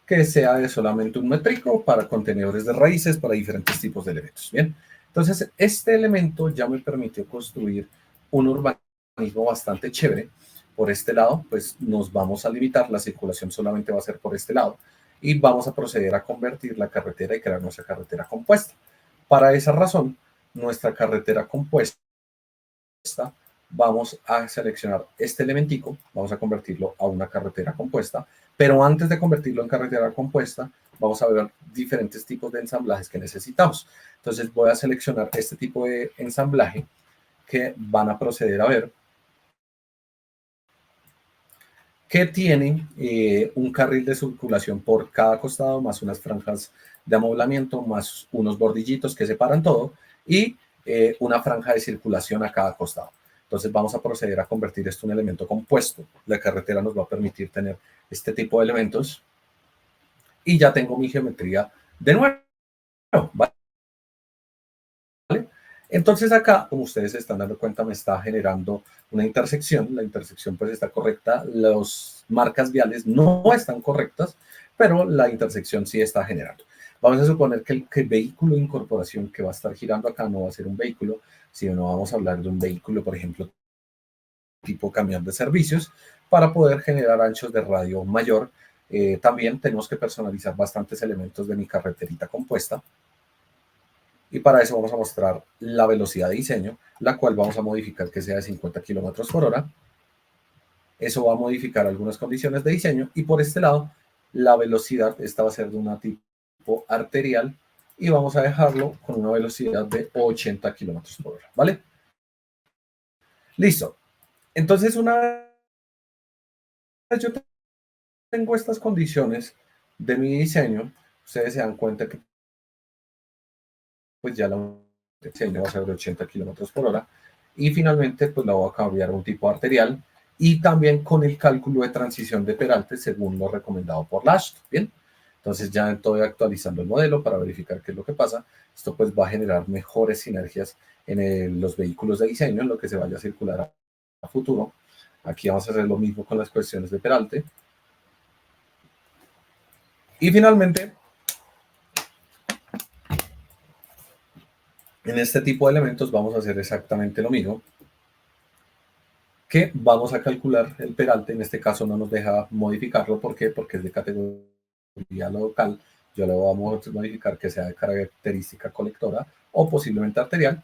que sea de solamente 1 métrico para contenedores de raíces, para diferentes tipos de elementos. Bien, entonces este elemento ya me permitió construir un urbanismo bastante chévere. Por este lado, pues nos vamos a limitar, la circulación solamente va a ser por este lado, y vamos a proceder a convertir la carretera y crear nuestra carretera compuesta. Para esa razón, nuestra carretera compuesta, vamos a seleccionar este elementico, vamos a convertirlo a una carretera compuesta, pero antes de convertirlo en carretera compuesta, vamos a ver diferentes tipos de ensamblajes que necesitamos. Entonces voy a seleccionar este tipo de ensamblaje que van a proceder a ver que tiene un carril de circulación por cada costado, más unas franjas de amoblamiento, más unos bordillitos que separan todo, y una franja de circulación a cada costado. Entonces vamos a proceder a convertir esto en un elemento compuesto. La carretera nos va a permitir tener este tipo de elementos, y ya tengo mi geometría de nuevo, ¿vale? Entonces acá, como ustedes se están dando cuenta, me está generando una intersección. La intersección pues está correcta, las marcas viales no están correctas, pero la intersección sí está generando. Vamos a suponer que el vehículo de incorporación que va a estar girando acá no va a ser un vehículo, sino vamos a hablar de un vehículo, por ejemplo, tipo camión de servicios, para poder generar anchos de radio mayor. También tenemos que personalizar bastantes elementos de mi carreterita compuesta. Y para eso vamos a mostrar la velocidad de diseño, la cual vamos a modificar que sea de 50 km/h. Eso va a modificar algunas condiciones de diseño. Y por este lado, la velocidad, esta va a ser de una tipo arterial, y vamos a dejarlo con una velocidad de 80 km/h, ¿vale? Listo. Entonces, una vez yo tengo estas condiciones de mi diseño, ustedes se dan cuenta que pues ya la diseño va a ser de 80 km/h, y finalmente pues la voy a cambiar a un tipo arterial, y también con el cálculo de transición de peralte según lo recomendado por LAST. Bien, entonces ya estoy actualizando el modelo para verificar qué es lo que pasa. Esto pues va a generar mejores sinergias en los vehículos de diseño, en lo que se vaya a circular a futuro. Aquí vamos a hacer lo mismo con las cuestiones de peralte. Y finalmente, en este tipo de elementos vamos a hacer exactamente lo mismo, que vamos a calcular el peralte. En este caso no nos deja modificarlo. ¿Por qué? Porque es de categoría local. Yo le vamos a modificar que sea de característica colectora o posiblemente arterial.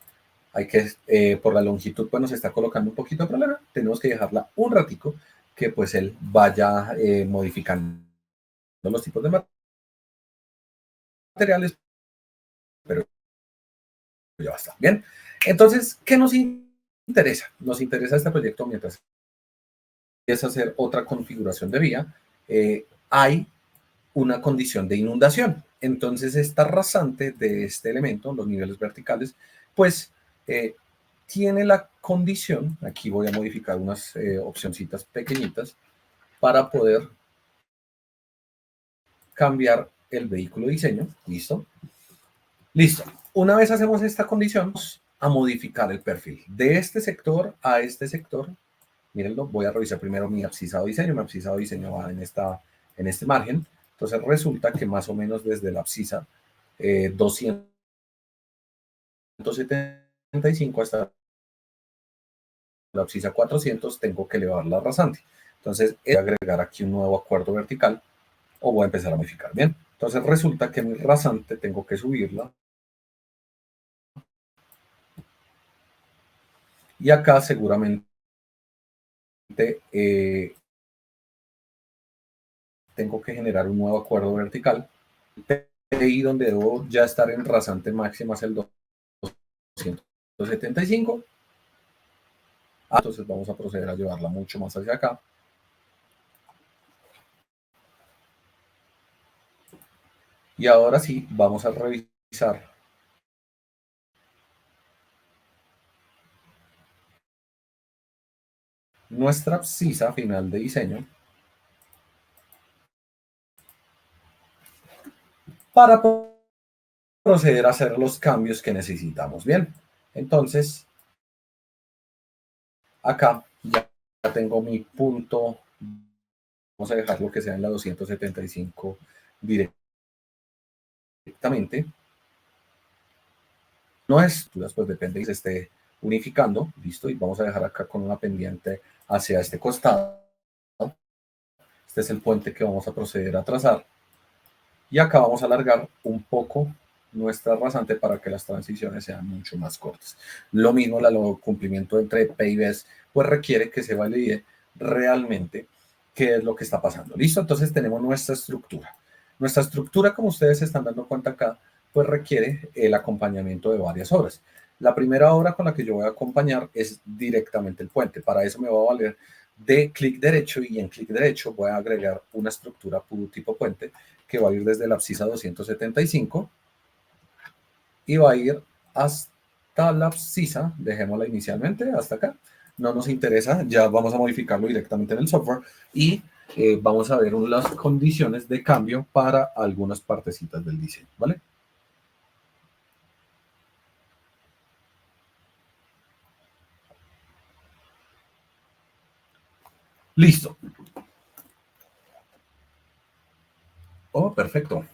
Hay que, por la longitud, pues nos está colocando un poquito de problema. Tenemos que dejarla un ratico, que pues él vaya modificando los tipos de materiales, pero ya va a estar bien. Entonces, ¿qué nos interesa? Nos interesa este proyecto mientras es hacer otra configuración de vía. Hay una condición de inundación. Entonces, esta rasante de este elemento, los niveles verticales, pues tiene la condición, aquí voy a modificar unas opcioncitas pequeñitas para poder cambiar el vehículo de diseño. ¿Listo? Listo. Una vez hacemos esta condición, vamos a modificar el perfil de este sector a este sector. Mírenlo, voy a revisar primero mi abscisado diseño. Mi abscisado diseño va en este margen. Entonces resulta que más o menos desde la abscisa 275 hasta la abscisa 400 tengo que elevar la rasante. Entonces voy a agregar aquí un nuevo acuerdo vertical, o voy a empezar a modificar. Bien, Entonces resulta que mi rasante tengo que subirla. Y acá seguramente tengo que generar un nuevo acuerdo vertical. Y donde debo ya estar en rasante máxima es el 275. Entonces vamos a proceder a llevarla mucho más hacia acá. Y ahora sí, vamos a revisar nuestra abscisa final de diseño para proceder a hacer los cambios que necesitamos. Bien, entonces acá ya tengo mi punto. Vamos a dejarlo que sea en la 275 directamente. No es, pues depende y se esté unificando, listo, y vamos a dejar acá con una pendiente hacia este costado. Este es el puente que vamos a proceder a trazar. Y acá vamos a alargar un poco nuestra rasante para que las transiciones sean mucho más cortas. Lo mismo el cumplimiento entre P y B, pues requiere que se valide realmente qué es lo que está pasando. ¿Listo? Entonces tenemos nuestra estructura. Nuestra estructura, como ustedes se están dando cuenta acá, pues requiere el acompañamiento de varias obras. La primera obra con la que yo voy a acompañar es directamente el puente. Para eso me va a valer de clic derecho y en clic derecho voy a agregar una estructura tipo puente que va a ir desde la abscisa 275 y va a ir hasta la abscisa, dejémosla inicialmente hasta acá, no nos interesa, ya vamos a modificarlo directamente en el software y vamos a ver las condiciones de cambio para algunas partecitas del diseño, ¿vale? Listo. Oh, perfecto.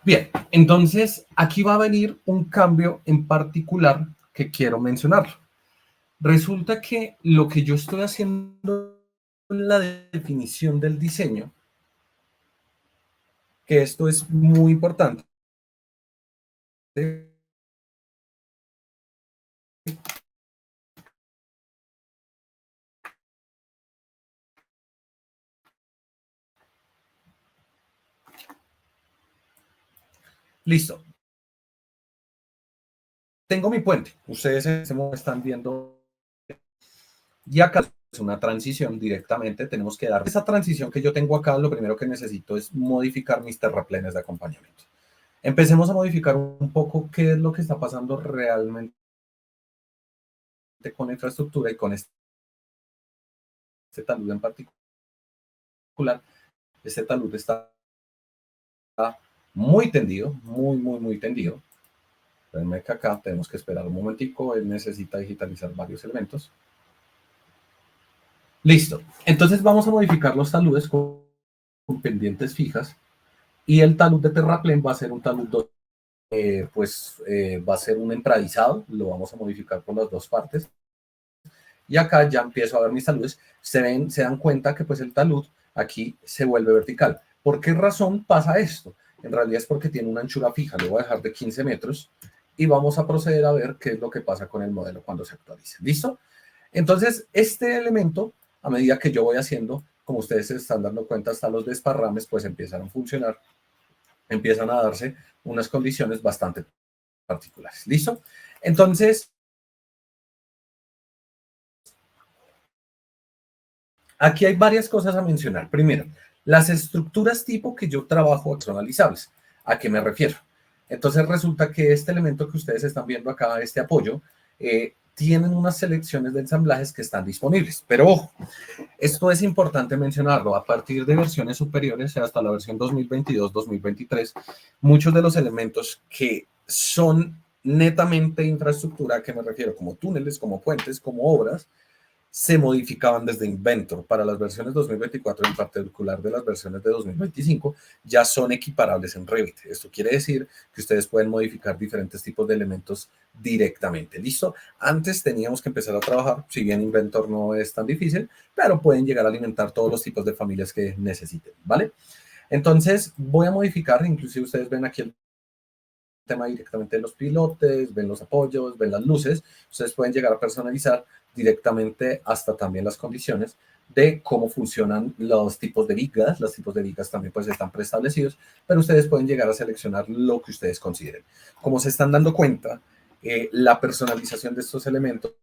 Bien, entonces aquí va a venir un cambio en particular que quiero mencionar. Resulta que lo que yo estoy haciendo en la definición del diseño, que esto es muy importante, listo. Tengo mi puente. Ustedes están viendo. Y acá es una transición directamente. Tenemos que dar esa transición que yo tengo acá. Lo primero que necesito es modificar mis terraplenes de acompañamiento. Empecemos a modificar un poco qué es lo que está pasando realmente con la infraestructura y con este talud en particular. Este talud está muy tendido, muy tendido. Espérenme que acá tenemos que esperar un momentico, él necesita digitalizar varios elementos. Listo, entonces vamos a modificar los taludes con pendientes fijas y el talud de terraplén va a ser un talud, va a ser un empradizado, lo vamos a modificar por las dos partes. Y acá ya empiezo a ver mis taludes, se dan cuenta que pues el talud aquí se vuelve vertical. ¿Por qué razón pasa esto? En realidad es porque tiene una anchura fija, lo voy a dejar de 15 metros y vamos a proceder a ver qué es lo que pasa con el modelo cuando se actualice. ¿Listo? Entonces, este elemento, a medida que yo voy haciendo, como ustedes se están dando cuenta, hasta los desparrames pues empiezan a funcionar, empiezan a darse unas condiciones bastante particulares. ¿Listo? Entonces, aquí hay varias cosas a mencionar. Primero, las estructuras tipo que yo trabajo personalizables. ¿A qué me refiero? Entonces resulta que este elemento que ustedes están viendo acá, este apoyo, tienen unas selecciones de ensamblajes que están disponibles. Pero ojo, esto es importante mencionarlo. A partir de versiones superiores, hasta la versión 2022-2023, muchos de los elementos que son netamente infraestructura, ¿a qué me refiero? Como túneles, como puentes, como obras, se modificaban desde Inventor. Para las versiones 2024, en particular de las versiones de 2025, ya son equiparables en Revit. Esto quiere decir que ustedes pueden modificar diferentes tipos de elementos directamente. ¿Listo? Antes teníamos que empezar a trabajar, si bien Inventor no es tan difícil, pero pueden llegar a alimentar todos los tipos de familias que necesiten, ¿vale? Entonces voy a modificar, inclusive ustedes ven aquí el tema directamente de los pilotes, ven los apoyos, ven las luces. Ustedes pueden llegar a personalizar directamente hasta también las condiciones de cómo funcionan los tipos de vigas. Los tipos de vigas también pues están preestablecidos, pero ustedes pueden llegar a seleccionar lo que ustedes consideren. Como se están dando cuenta, la personalización de estos elementos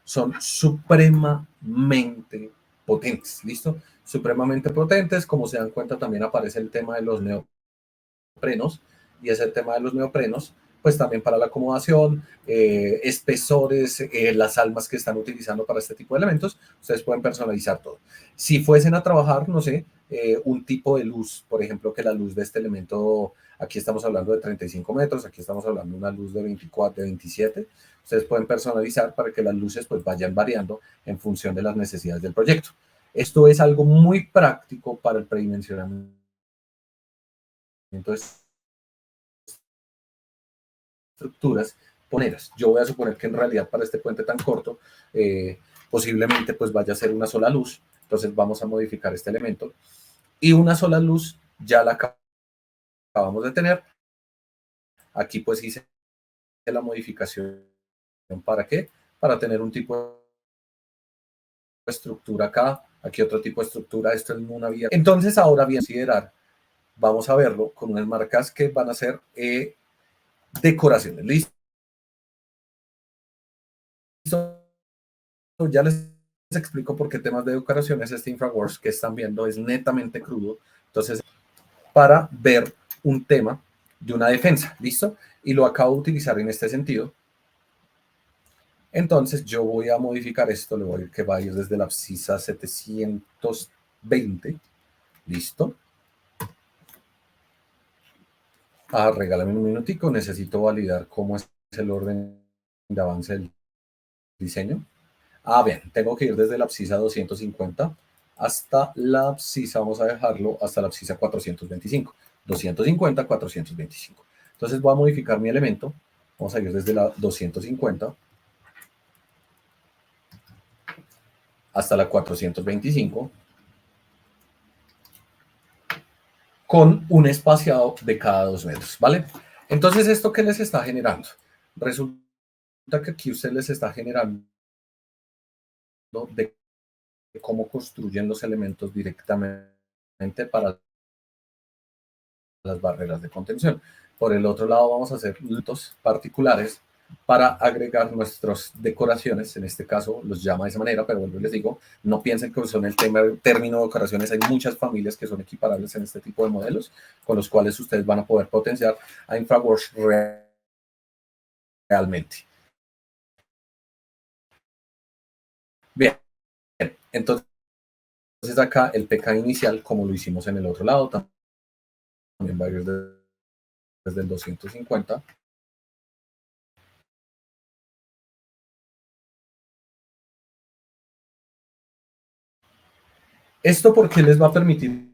son supremamente potentes, ¿listo? Supremamente potentes. Como se dan cuenta, también aparece el tema de los neoprenos, y es el tema de los neoprenos, pues también para la acomodación, espesores, las almas que están utilizando para este tipo de elementos, ustedes pueden personalizar todo. Si fuesen a trabajar, no sé, un tipo de luz, por ejemplo, que la luz de este elemento, aquí estamos hablando de 35 metros, aquí estamos hablando de una luz de 24, de 27, ustedes pueden personalizar para que las luces pues vayan variando en función de las necesidades del proyecto. Esto es algo muy práctico para el predimensionamiento. Entonces, estructuras poneras. Yo voy a suponer que en realidad para este puente tan corto, posiblemente pues vaya a ser una sola luz. Entonces vamos a modificar este elemento. Y una sola luz ya la acabamos de tener. Aquí pues hice la modificación. ¿Para qué? Para tener un tipo de estructura acá, aquí otro tipo de estructura, esto es una vía. Entonces ahora bien, considerar, vamos a verlo con unas marcas que van a ser decoraciones. ¿Listo? Ya les explico por qué temas de decoraciones este InfraWorks que están viendo es netamente crudo. Entonces, para ver un tema de una defensa, ¿listo? Y lo acabo de utilizar en este sentido. Entonces, yo voy a modificar esto, le voy a decir que va a ir desde la abscisa 720, ¿listo? Regálame un minutico, necesito validar cómo es el orden de avance del diseño. Bien, tengo que ir desde la abscisa 250 hasta la abscisa, vamos a dejarlo hasta la abscisa 425. 250, 425. Entonces voy a modificar mi elemento. Vamos a ir desde la 250 hasta la 425 con un espaciado de cada 2 metros, ¿vale? Entonces, ¿esto qué les está generando? Resulta que aquí usted les está generando de cómo construyen los elementos directamente para las barreras de contención. Por el otro lado vamos a hacer lutos particulares para agregar nuestras decoraciones, en este caso los llama de esa manera, pero vuelvo y les digo, no piensen que son el término decoraciones, hay muchas familias que son equiparables en este tipo de modelos, con los cuales ustedes van a poder potenciar a InfraWorks realmente. Bien, entonces acá el PK inicial, como lo hicimos en el otro lado, también va a ir desde el 250. ¿Esto por qué les va a permitir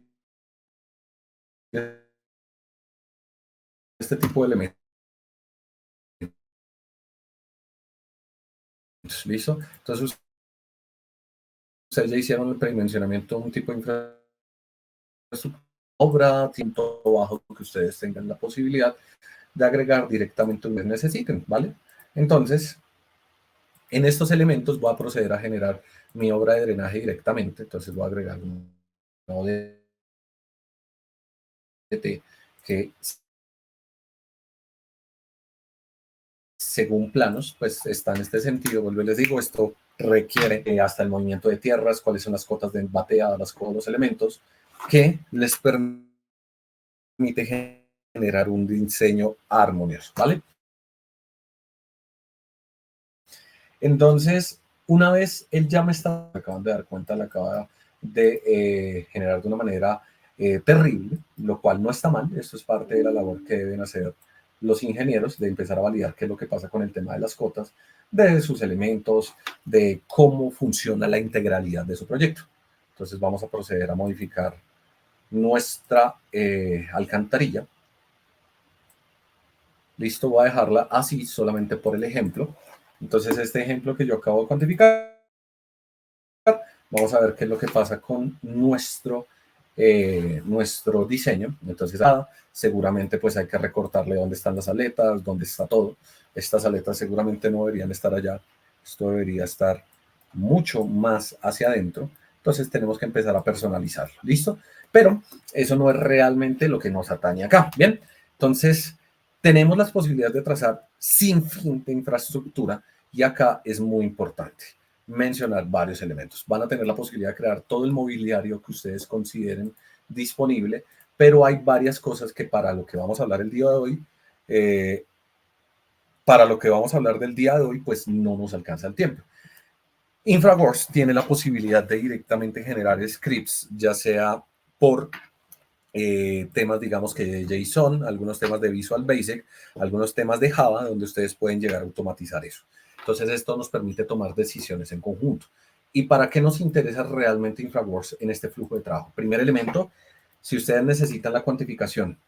este tipo de elementos? ¿Listo? Entonces, ustedes ya hicieron el predimensionamiento de un tipo de infraestructura, obra, tiempo bajo, que ustedes tengan la posibilidad de agregar directamente donde necesiten, ¿vale? Entonces, en estos elementos voy a proceder a generar mi obra de drenaje directamente. Entonces voy a agregar un ODT que según planos, pues está en este sentido. Vuelvo y les digo, esto requiere hasta el movimiento de tierras, cuáles son las cotas de bateada, los elementos, que les permite generar un diseño armonioso, ¿vale? Entonces, una vez él ya me está, acaban de dar cuenta, le acaba de generar de una manera terrible, lo cual no está mal. Esto es parte de la labor que deben hacer los ingenieros, de empezar a validar qué es lo que pasa con el tema de las cotas, de sus elementos, de cómo funciona la integralidad de su proyecto. Entonces vamos a proceder a modificar nuestra alcantarilla. Listo, voy a dejarla así solamente por el ejemplo. Entonces este ejemplo que yo acabo de cuantificar, vamos a ver qué es lo que pasa con nuestro nuestro diseño. Entonces, seguramente pues hay que recortarle dónde están las aletas, dónde está todo. Estas aletas seguramente no deberían estar allá. Esto debería estar mucho más hacia adentro. Entonces tenemos que empezar a personalizarlo. ¿Listo? Pero eso no es realmente lo que nos atañe acá. Bien, entonces tenemos las posibilidades de trazar sin fin de infraestructura y acá es muy importante mencionar varios elementos. Van a tener la posibilidad de crear todo el mobiliario que ustedes consideren disponible, pero hay varias cosas que para lo que vamos a hablar el día de hoy, pues no nos alcanza el tiempo. InfraWorks tiene la posibilidad de directamente generar scripts, ya sea por temas, digamos que de JSON, algunos temas de Visual Basic, algunos temas de Java, donde ustedes pueden llegar a automatizar eso. Entonces, esto nos permite tomar decisiones en conjunto. ¿Y para qué nos interesa realmente InfraWorks en este flujo de trabajo? Primer elemento, si ustedes necesitan la cuantificación,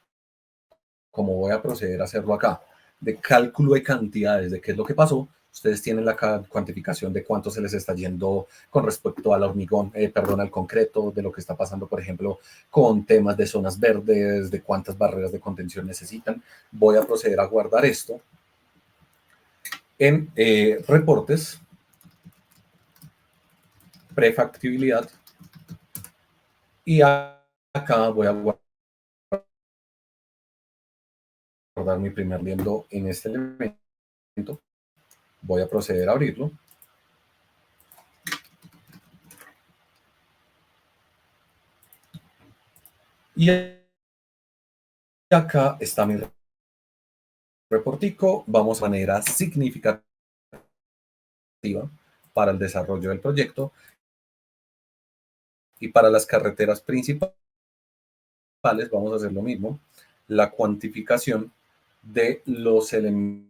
como voy a proceder a hacerlo acá, de cálculo de cantidades, de qué es lo que pasó, ustedes tienen la cuantificación de cuánto se les está yendo con respecto al hormigón, al concreto, de lo que está pasando, por ejemplo, con temas de zonas verdes, de cuántas barreras de contención necesitan. Voy a proceder a guardar esto en reportes, prefactibilidad, y acá voy a guardar mi primer lienzo en este elemento. Voy a proceder a abrirlo. Y acá está mi reportico. Vamos de manera significativa para el desarrollo del proyecto. Y para las carreteras principales vamos a hacer lo mismo. La cuantificación de los elementos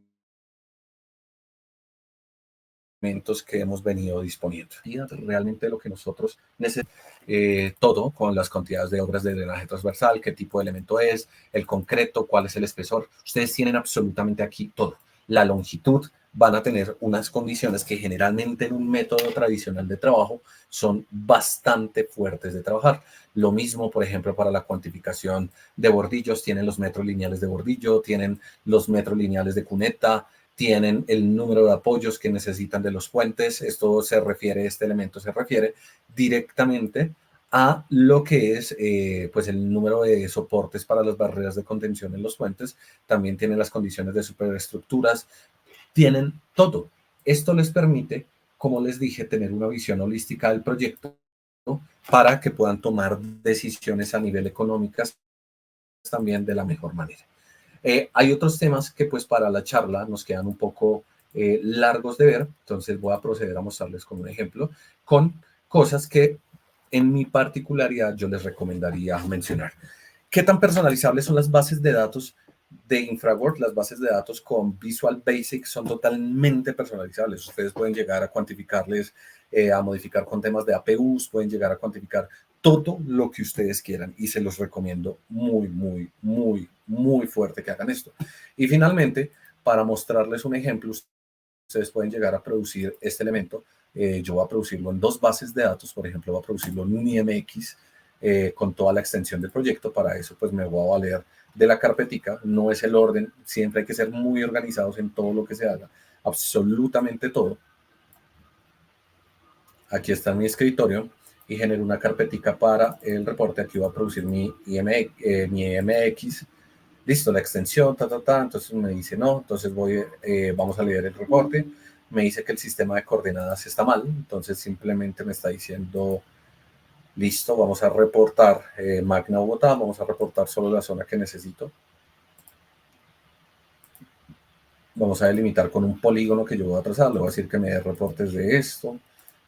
que hemos venido disponiendo. Y realmente lo que nosotros necesitamos, todo con las cantidades de obras de drenaje transversal, qué tipo de elemento es, el concreto, cuál es el espesor. Ustedes tienen absolutamente aquí todo. La longitud, van a tener unas condiciones que generalmente en un método tradicional de trabajo son bastante fuertes de trabajar. Lo mismo, por ejemplo, para la cuantificación de bordillos, tienen los metros lineales de bordillo, tienen los metros lineales de cuneta, tienen el número de apoyos que necesitan de los puentes. Este elemento se refiere directamente a lo que es pues el número de soportes para las barreras de contención en los puentes. También tienen las condiciones de superestructuras, tienen todo. Esto les permite, como les dije, tener una visión holística del proyecto, ¿no?, para que puedan tomar decisiones a nivel económicas también de la mejor manera. Hay otros temas que pues para la charla nos quedan un poco largos de ver, entonces voy a proceder a mostrarles con un ejemplo, con cosas que en mi particularidad yo les recomendaría mencionar. ¿Qué tan personalizables son las bases de datos de InfraWorks? Las bases de datos con Visual Basic son totalmente personalizables. Ustedes pueden llegar a cuantificarles, a modificar con temas de APUs, pueden llegar a cuantificar todo lo que ustedes quieran y se los recomiendo muy, muy, muy, muy fuerte que hagan esto. Y finalmente, para mostrarles un ejemplo, ustedes pueden llegar a producir este elemento. Yo voy a producirlo en 2 bases de datos, por ejemplo, voy a producirlo en un IMX con toda la extensión del proyecto. Para eso, pues me voy a valer de la carpetica. No es el orden, siempre hay que ser muy organizados en todo lo que se haga, absolutamente todo. Aquí está mi escritorio y genero una carpetica para el reporte. Aquí voy a producir mi IMX. Listo, la extensión, entonces me dice no, entonces vamos a leer el reporte. Me dice que el sistema de coordenadas está mal, entonces simplemente me está diciendo, listo, vamos a reportar Magna Bogotá, vamos a reportar solo la zona que necesito. Vamos a delimitar con un polígono que yo voy a trazar, le voy a decir que me dé reportes de esto,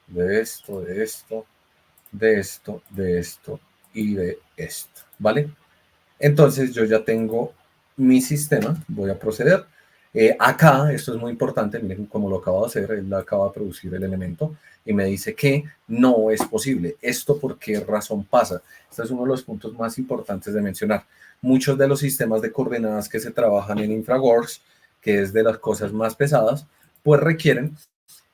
de esto, de esto, de esto, de esto y de esto, ¿vale? Entonces yo ya tengo mi sistema, voy a proceder. Acá, esto es muy importante, miren cómo lo acabo de hacer, él acaba de producir el elemento y me dice que no es posible. ¿Esto por qué razón pasa? Este es uno de los puntos más importantes de mencionar. Muchos de los sistemas de coordenadas que se trabajan en InfraWorks, que es de las cosas más pesadas, pues requieren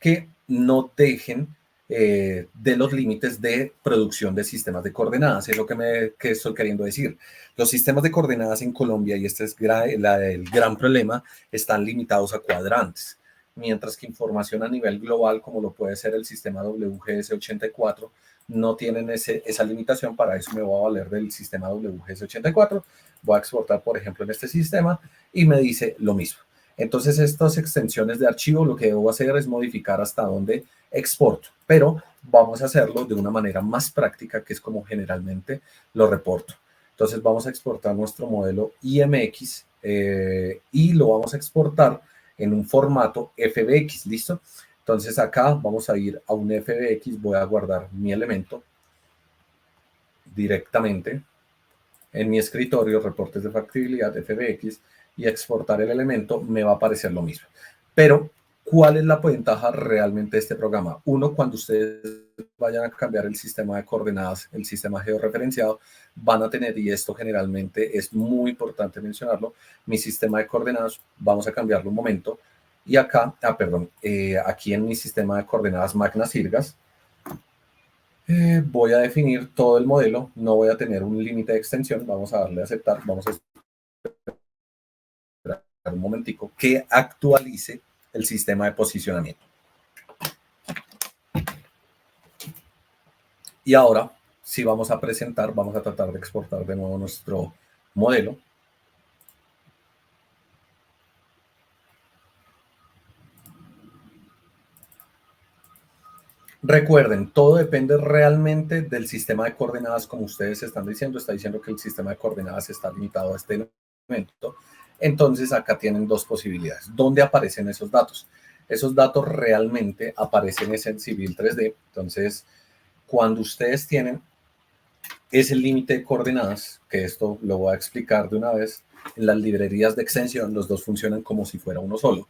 que no dejen de los límites de producción de sistemas de coordenadas. Es lo que estoy queriendo decir. Los sistemas de coordenadas en Colombia, y este es el gran problema, están limitados a cuadrantes, mientras que información a nivel global, como lo puede ser el sistema WGS84, no tienen esa limitación. Para eso me voy a valer del sistema WGS84. Voy a exportar, por ejemplo, en este sistema y me dice lo mismo. Entonces, estas extensiones de archivo, lo que debo hacer es modificar hasta dónde exporto, pero vamos a hacerlo de una manera más práctica, que es como generalmente lo reporto. Entonces, vamos a exportar nuestro modelo IMX y lo vamos a exportar en un formato FBX, ¿listo? Entonces, acá vamos a ir a un FBX, voy a guardar mi elemento directamente en mi escritorio, reportes de factibilidad, FBX, y exportar el elemento, me va a aparecer lo mismo. Pero, ¿cuál es la ventaja realmente de este programa? Uno, cuando ustedes vayan a cambiar el sistema de coordenadas, el sistema georreferenciado, van a tener, y esto generalmente es muy importante mencionarlo, mi sistema de coordenadas, vamos a cambiarlo un momento, y acá, aquí en mi sistema de coordenadas Magna Sirgas, voy a definir todo el modelo, no voy a tener un límite de extensión, vamos a darle a aceptar, vamos a esperar un momentico que actualice el sistema de posicionamiento. Y ahora, si vamos a presentar, vamos a tratar de exportar de nuevo nuestro modelo. Recuerden, todo depende realmente del sistema de coordenadas, como ustedes están diciendo. Está diciendo que el sistema de coordenadas está limitado a este elemento. Entonces, acá tienen dos posibilidades. ¿Dónde aparecen esos datos? Esos datos realmente aparecen en Civil 3D. Entonces, cuando ustedes tienen ese límite de coordenadas, que esto lo voy a explicar de una vez, en las librerías de extensión, los dos funcionan como si fuera uno solo.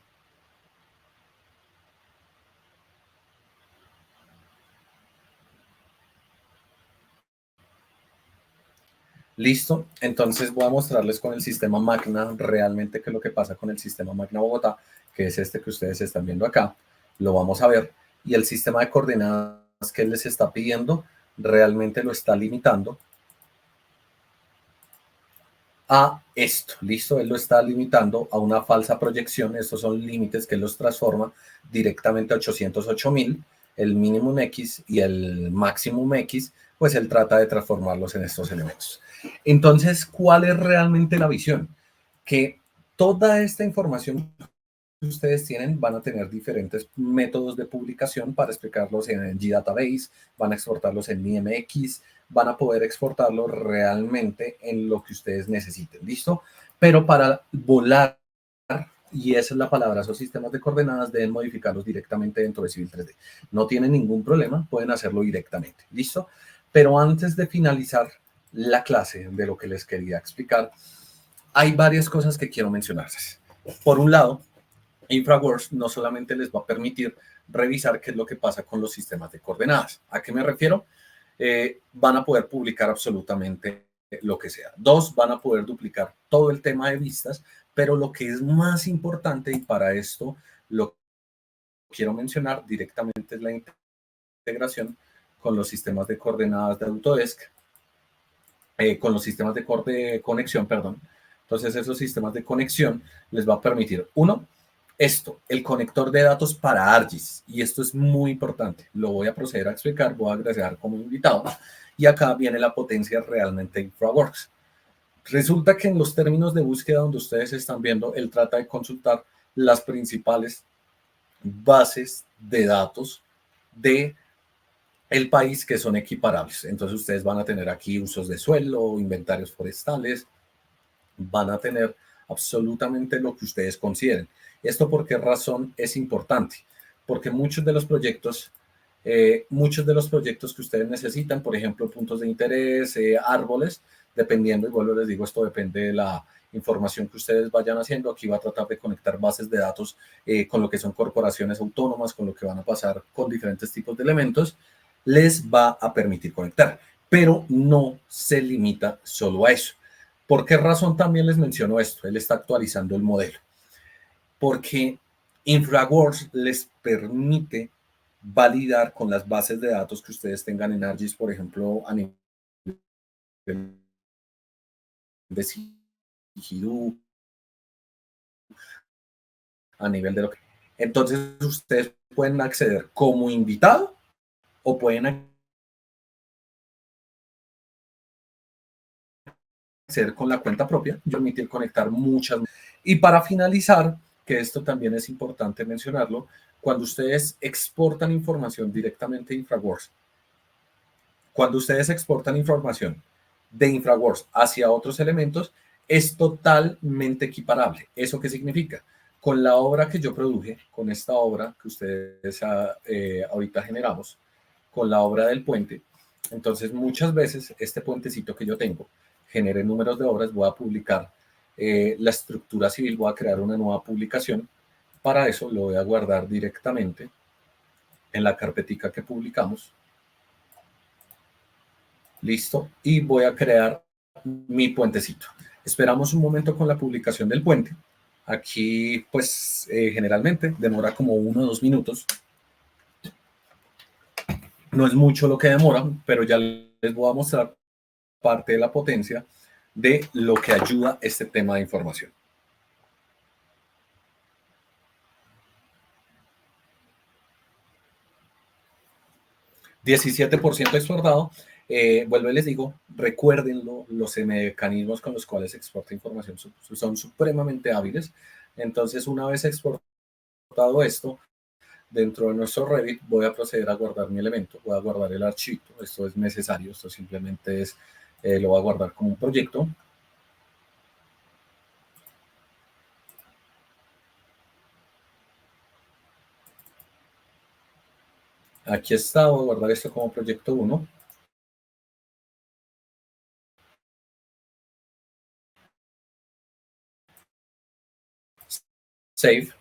Listo, entonces voy a mostrarles con el sistema Magna realmente qué es lo que pasa con el sistema Magna Bogotá, que es este que ustedes están viendo acá. Lo vamos a ver. Y el sistema de coordenadas que les está pidiendo realmente lo está limitando a esto. Listo, él lo está limitando a una falsa proyección. Estos son límites que los transforma directamente a 808.000, el mínimo X y el máximo X, pues él trata de transformarlos en estos elementos. Entonces, ¿cuál es realmente la visión? Que toda esta información que ustedes tienen van a tener diferentes métodos de publicación para explicarlos en G-Database, van a exportarlos en IMX, van a poder exportarlos realmente en lo que ustedes necesiten, ¿listo? Pero para volar, y esa es la palabra, esos sistemas de coordenadas deben modificarlos directamente dentro de Civil 3D. No tienen ningún problema, pueden hacerlo directamente, ¿listo? Pero antes de finalizar la clase de lo que les quería explicar, hay varias cosas que quiero mencionarles. Por un lado, InfraWorks no solamente les va a permitir revisar qué es lo que pasa con los sistemas de coordenadas. ¿A qué me refiero? Van a poder publicar absolutamente lo que sea. Dos, van a poder duplicar todo el tema de vistas, pero lo que es más importante, y para esto lo quiero mencionar directamente, es la integración con los sistemas de coordenadas de Autodesk, con los sistemas de conexión, perdón. Entonces, esos sistemas de conexión les va a permitir, uno, el conector de datos para ArcGIS, y esto es muy importante, lo voy a proceder a explicar, voy a agregar como invitado, y acá viene la potencia realmente de InfraWorks. Resulta que en los términos de búsqueda donde ustedes están viendo, él trata de consultar las principales bases de datos de el país que son equiparables. Entonces ustedes van a tener aquí usos de suelo, inventarios forestales, van a tener absolutamente lo que ustedes consideren. ¿Esto por qué razón es importante? Porque muchos de los proyectos que ustedes necesitan, por ejemplo, puntos de interés, árboles, dependiendo, igual les digo, esto depende de la información que ustedes vayan haciendo. Aquí va a tratar de conectar bases de datos con lo que son corporaciones autónomas, con lo que van a pasar con diferentes tipos de elementos, les va a permitir conectar, pero no se limita solo a eso. ¿Por qué razón también les menciono esto? Él está actualizando el modelo. Porque InfraWorks les permite validar con las bases de datos que ustedes tengan en ArcGIS, por ejemplo, a nivel de Sigidu, a nivel de lo que... Entonces, ustedes pueden acceder como invitado o pueden acceder con la cuenta propia y permitir conectar muchas. Y para finalizar, que esto también es importante mencionarlo, cuando ustedes exportan información directamente de InfraWorks, cuando ustedes exportan información de InfraWorks hacia otros elementos, es totalmente equiparable. ¿Eso qué significa? Con la obra que yo produje, con esta obra que ustedes ahorita generamos, con la obra del puente, entonces muchas veces este puentecito que yo tengo, genere números de obras, voy a publicar la estructura civil, voy a crear una nueva publicación. Para eso lo voy a guardar directamente en la carpetica que publicamos. Listo. Y voy a crear mi puentecito. Esperamos un momento con la publicación del puente. Aquí, pues, generalmente demora como 1 o 2 minutos. No es mucho lo que demora, pero ya les voy a mostrar parte de la potencia de lo que ayuda este tema de información. $17% exportado. Vuelvo y les digo, recuérdenlo, los mecanismos con los cuales se exporta información son supremamente hábiles. Entonces, una vez exportado esto, dentro de nuestro Revit voy a proceder a guardar mi elemento, voy a guardar el archivo. Esto es necesario, esto simplemente es, lo voy a guardar como un proyecto. Aquí está, voy a guardar esto como proyecto 1. Save.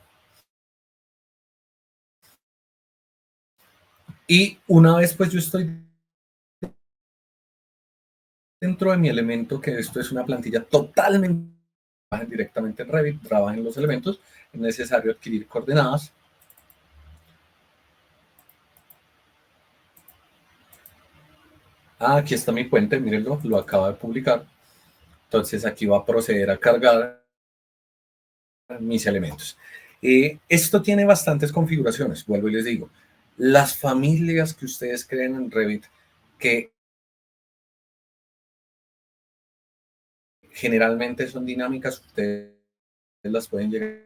Y una vez pues yo estoy dentro de mi elemento, que esto es una plantilla totalmente directamente en Revit, trabajen los elementos, es necesario adquirir coordenadas. Aquí está mi puente, mírenlo, lo acabo de publicar. Entonces aquí va a proceder a cargar mis elementos. Esto tiene bastantes configuraciones, vuelvo y les digo. Las familias que ustedes creen en Revit, que generalmente son dinámicas, ustedes las pueden llegar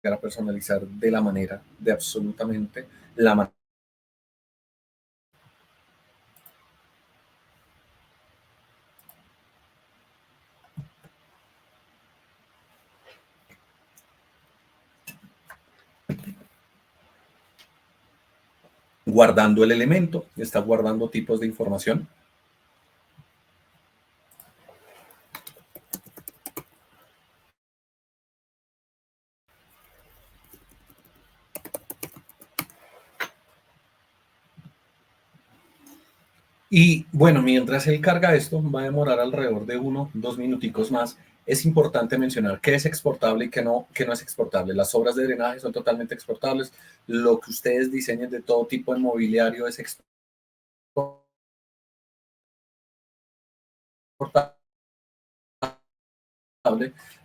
a personalizar de la manera, de absolutamente la manera. Guardando el elemento, está guardando tipos de información. Y bueno, mientras él carga esto, va a demorar alrededor de 1 o 2 minuticos más. Es importante mencionar qué es exportable y qué no es exportable. Las obras de drenaje son totalmente exportables. Lo que ustedes diseñen de todo tipo de mobiliario es exportable.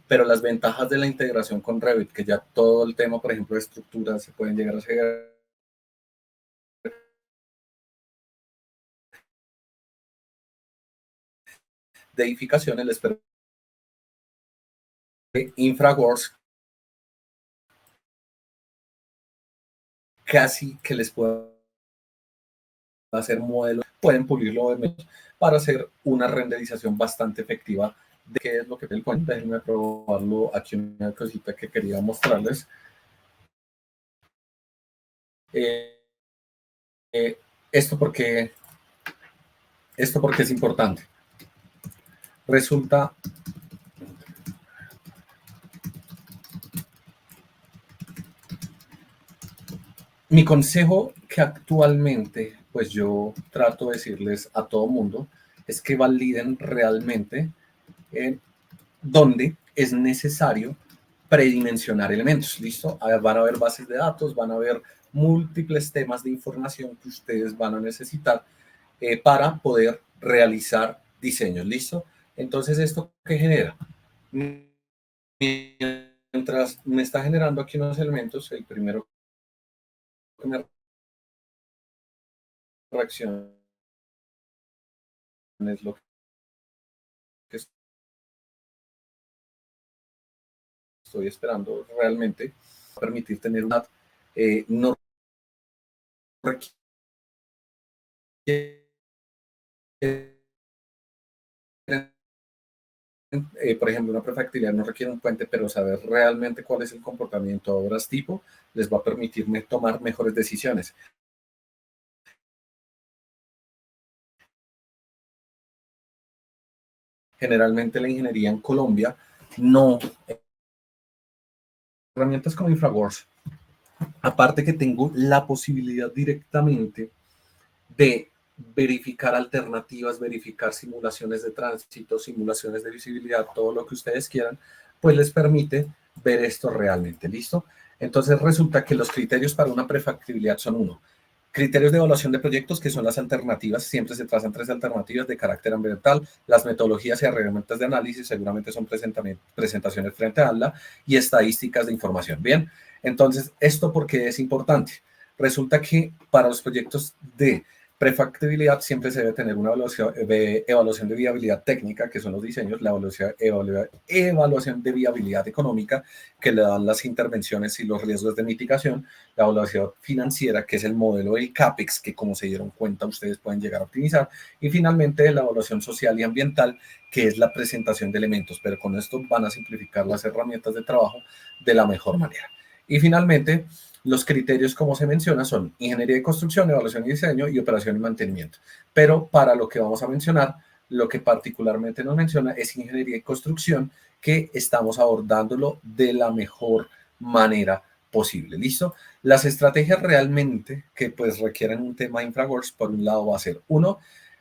Pero las ventajas de la integración con Revit, que ya todo el tema, por ejemplo, de estructuras se pueden llegar a hacer de edificaciones, les permite InfraWorks casi que les pueda hacer modelos, pueden pulirlo para hacer una renderización bastante efectiva de qué es lo que te cuenta. Déjenme probarlo aquí, una cosita que quería mostrarles. Esto porque es importante. Resulta mi consejo que actualmente pues yo trato de decirles a todo mundo es que validen realmente donde es necesario predimensionar elementos, ¿listo? Van a haber bases de datos, van a haber múltiples temas de información que ustedes van a necesitar para poder realizar diseños, ¿listo? Entonces, ¿esto qué genera? Mientras me está generando aquí unos elementos, el primero que me reacciona es lo que estoy esperando realmente, permitir tener una no requiere por ejemplo, una prefactibilidad no requiere un puente, pero saber realmente cuál es el comportamiento de obras tipo les va a permitirme tomar mejores decisiones. Generalmente la ingeniería en Colombia no... Herramientas como InfraWorks, aparte que tengo la posibilidad directamente de verificar alternativas, verificar simulaciones de tránsito, simulaciones de visibilidad, todo lo que ustedes quieran, pues les permite ver esto realmente, ¿listo? Entonces resulta que los criterios para una prefactibilidad son uno, criterios de evaluación de proyectos, que son las alternativas, siempre se trazan 3 alternativas de carácter ambiental, las metodologías y herramientas de análisis seguramente son presentaciones frente a ALA y estadísticas de información. Bien, entonces, ¿esto por qué es importante? Resulta que para los proyectos de prefactibilidad siempre se debe tener una evaluación de viabilidad técnica, que son los diseños, la evaluación de viabilidad económica, que le dan las intervenciones y los riesgos de mitigación, la evaluación financiera, que es el modelo del CAPEX, que como se dieron cuenta ustedes pueden llegar a optimizar, y finalmente la evaluación social y ambiental, que es la presentación de elementos, pero con esto van a simplificar las herramientas de trabajo de la mejor manera. Y finalmente, los criterios, como se menciona, son ingeniería de construcción, evaluación y diseño y operación y mantenimiento. Pero para lo que vamos a mencionar, lo que particularmente nos menciona es ingeniería y construcción, que estamos abordándolo de la mejor manera posible. ¿Listo? Las estrategias realmente que pues requieren un tema InfraWorks, por un lado va a ser, uno,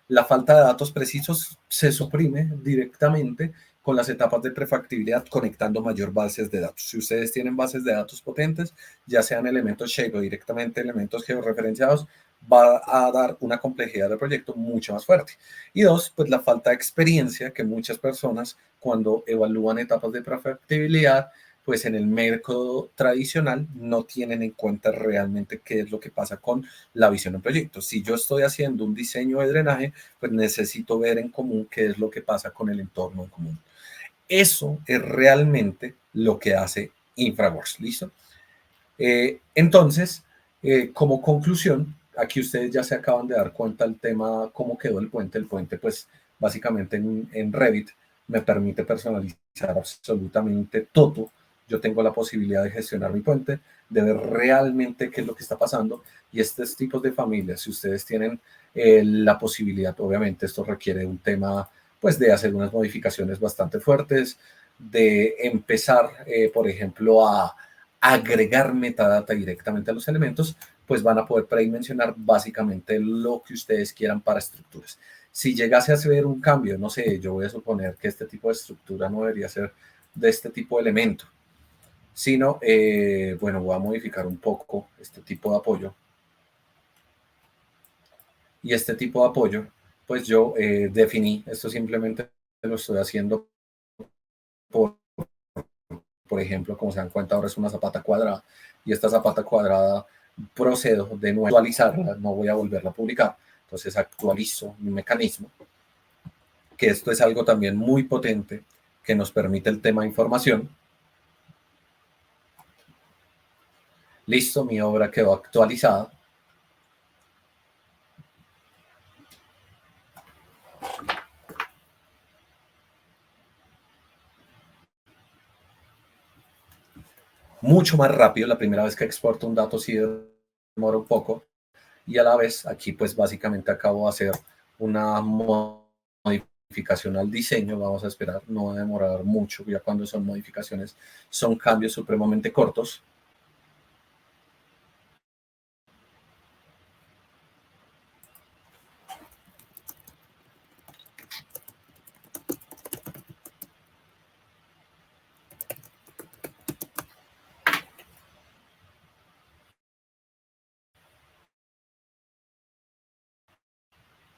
la falta de datos precisos se suprime directamente con las etapas de prefactibilidad conectando mayor bases de datos. Si ustedes tienen bases de datos potentes, ya sean elementos Shape o directamente elementos georreferenciados, va a dar una complejidad del proyecto mucho más fuerte. Y dos, pues la falta de experiencia que muchas personas cuando evalúan etapas de prefactibilidad, pues en el método tradicional no tienen en cuenta realmente qué es lo que pasa con la visión del proyecto. Si yo estoy haciendo un diseño de drenaje, pues necesito ver en común qué es lo que pasa con el entorno en común. Eso es realmente lo que hace InfraWorks, ¿listo? Entonces, como conclusión, aquí ustedes ya se acaban de dar cuenta del tema, cómo quedó el puente. El puente, pues, básicamente en Revit me permite personalizar absolutamente todo. Yo tengo la posibilidad de gestionar mi puente, de ver realmente qué es lo que está pasando. Y estos tipos de familias, si ustedes tienen la posibilidad, obviamente esto requiere un tema, pues, de hacer unas modificaciones bastante fuertes, de empezar, por ejemplo, a agregar metadata directamente a los elementos, pues van a poder predimensionar básicamente lo que ustedes quieran para estructuras. Si llegase a hacer un cambio, no sé, yo voy a suponer que este tipo de estructura no debería ser de este tipo de elemento, sino, bueno, voy a modificar un poco este tipo de apoyo. Y este tipo de apoyo, pues yo definí, esto simplemente lo estoy haciendo por ejemplo, como se dan cuenta, ahora es una zapata cuadrada y esta zapata cuadrada procedo de nuevo a actualizarla, no voy a volverla a publicar. Entonces actualizo mi mecanismo, que esto es algo también muy potente que nos permite el tema de información. Listo, mi obra quedó actualizada. Mucho más rápido, la primera vez que exporto un dato sí demora un poco, y a la vez aquí pues básicamente acabo de hacer una modificación al diseño, vamos a esperar, no va a demorar mucho, ya cuando son modificaciones son cambios supremamente cortos.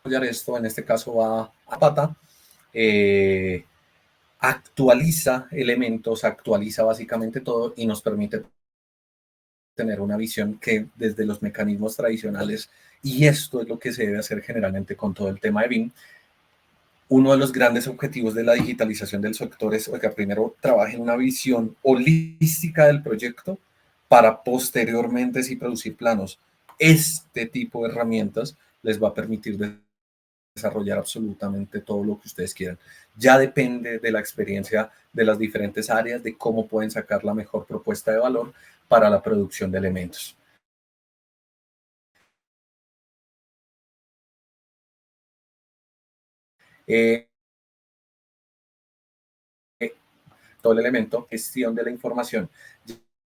esto, en este caso va a Pata, actualiza elementos, actualiza básicamente todo y nos permite tener una visión que desde los mecanismos tradicionales, y esto es lo que se debe hacer generalmente con todo el tema de BIM, uno de los grandes objetivos de la digitalización del sector es que primero trabaje en una visión holística del proyecto para posteriormente sí producir planos. Este tipo de herramientas les va a permitir desarrollar absolutamente todo lo que ustedes quieran. Ya depende de la experiencia de las diferentes áreas, de cómo pueden sacar la mejor propuesta de valor para la producción de elementos. Todo el elemento gestión de la información,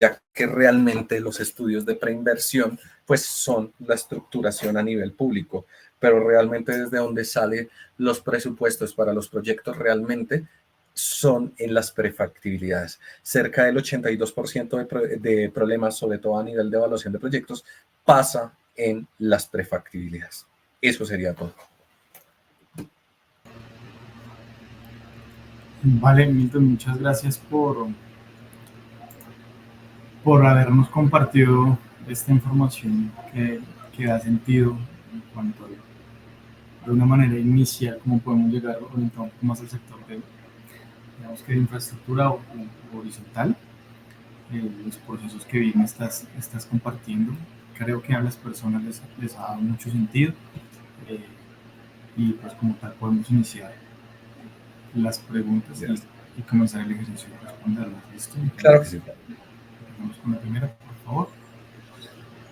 ya que realmente los estudios de preinversión pues son la estructuración a nivel público, pero realmente desde donde salen los presupuestos para los proyectos realmente son en las prefactibilidades. Cerca del 82% de problemas, sobre todo a nivel de evaluación de proyectos, pasa en las prefactibilidades. Eso sería todo. Vale, Milton, muchas gracias por habernos compartido esta información que da sentido en cuanto a, de una manera inicial, cómo podemos llegar orientado un poco más al sector digamos que de infraestructura o horizontal, los procesos que bien estás compartiendo. Creo que a las personas les ha dado mucho sentido y pues como tal podemos iniciar las preguntas y comenzar el ejercicio de responderlas. ¿Listo? Claro que sí. Vamos con la primera, por favor.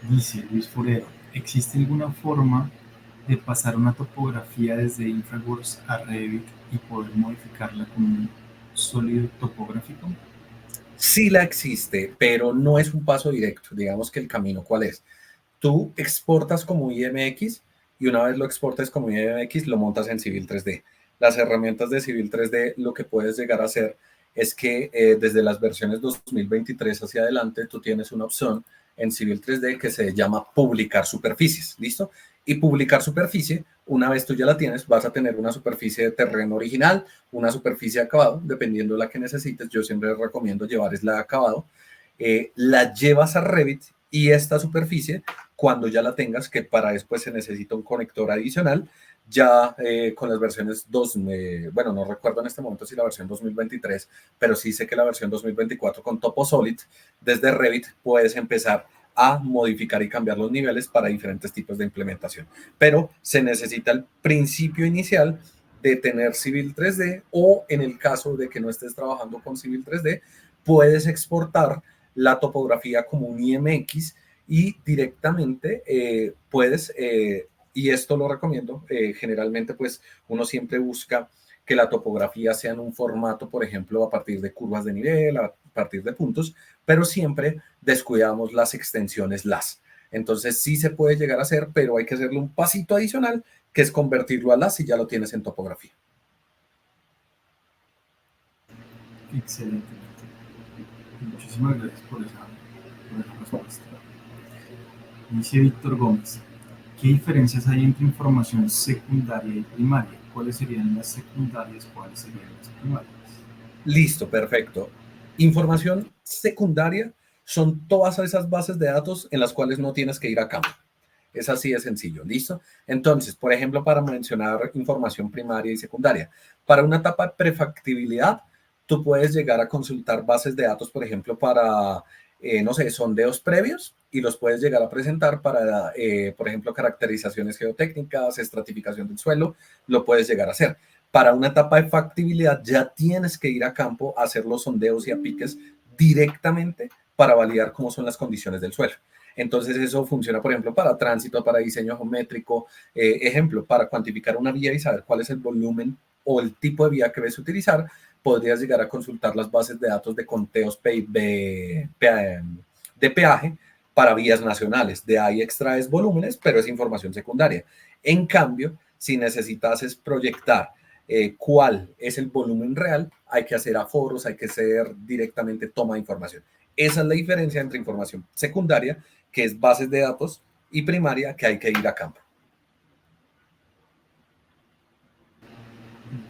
Dice Luis Forero, ¿existe alguna forma de pasar una topografía desde InfraWorks a Revit y poder modificarla con un sólido topográfico? Sí la existe, pero no es un paso directo. Digamos que el camino, ¿cuál es? Tú exportas como IMX y una vez lo exportes como IMX, lo montas en Civil 3D. Las herramientas de Civil 3D lo que puedes llegar a hacer es que desde las versiones 2023 hacia adelante, tú tienes una opción en Civil 3D que se llama publicar superficies, ¿listo? Y publicar superficie, una vez tú ya la tienes, vas a tener una superficie de terreno original, una superficie de acabado, dependiendo de la que necesites. Yo siempre recomiendo llevar es la de acabado. La llevas a Revit y esta superficie, cuando ya la tengas, que para después se necesita un conector adicional, ya con las versiones bueno, no recuerdo en este momento si la versión 2023, pero sí sé que la versión 2024 con TopoSolid, desde Revit puedes empezar a modificar y cambiar los niveles para diferentes tipos de implementación. Pero se necesita el principio inicial de tener Civil 3D o en el caso de que no estés trabajando con Civil 3D, puedes exportar la topografía como un IMX y directamente puedes, y esto lo recomiendo, generalmente pues uno siempre busca que la topografía sea en un formato, por ejemplo, a partir de curvas de nivel, a partir de puntos, pero siempre descuidamos las extensiones LAS. Entonces sí se puede llegar a hacer, pero hay que hacerle un pasito adicional, que es convertirlo a LAS y ya lo tienes en topografía. Excelente. Muchísimas gracias por esa respuesta. Dice Víctor Gómez, ¿qué diferencias hay entre información secundaria y primaria? ¿Cuáles serían las secundarias? ¿Cuáles serían las primarias? Listo, perfecto. Información secundaria son todas esas bases de datos en las cuales no tienes que ir a campo. Es así de sencillo, ¿listo? Entonces, por ejemplo, para mencionar información primaria y secundaria, para una etapa de prefactibilidad, tú puedes llegar a consultar bases de datos, por ejemplo, para, no sé, sondeos previos y los puedes llegar a presentar para, por ejemplo, caracterizaciones geotécnicas, estratificación del suelo, lo puedes llegar a hacer. Para una etapa de factibilidad ya tienes que ir a campo a hacer los sondeos y a piques directamente para validar cómo son las condiciones del suelo. Entonces eso funciona, por ejemplo, para tránsito, para diseño geométrico, ejemplo, para cuantificar una vía y saber cuál es el volumen o el tipo de vía que debes utilizar, podrías llegar a consultar las bases de datos de conteos de peaje para vías nacionales. De ahí extraes volúmenes, pero es información secundaria. En cambio, si necesitas proyectar cuál es el volumen real, hay que hacer aforos, hay que hacer directamente toma de información. Esa es la diferencia entre información secundaria, que es bases de datos, y primaria, que hay que ir a campo.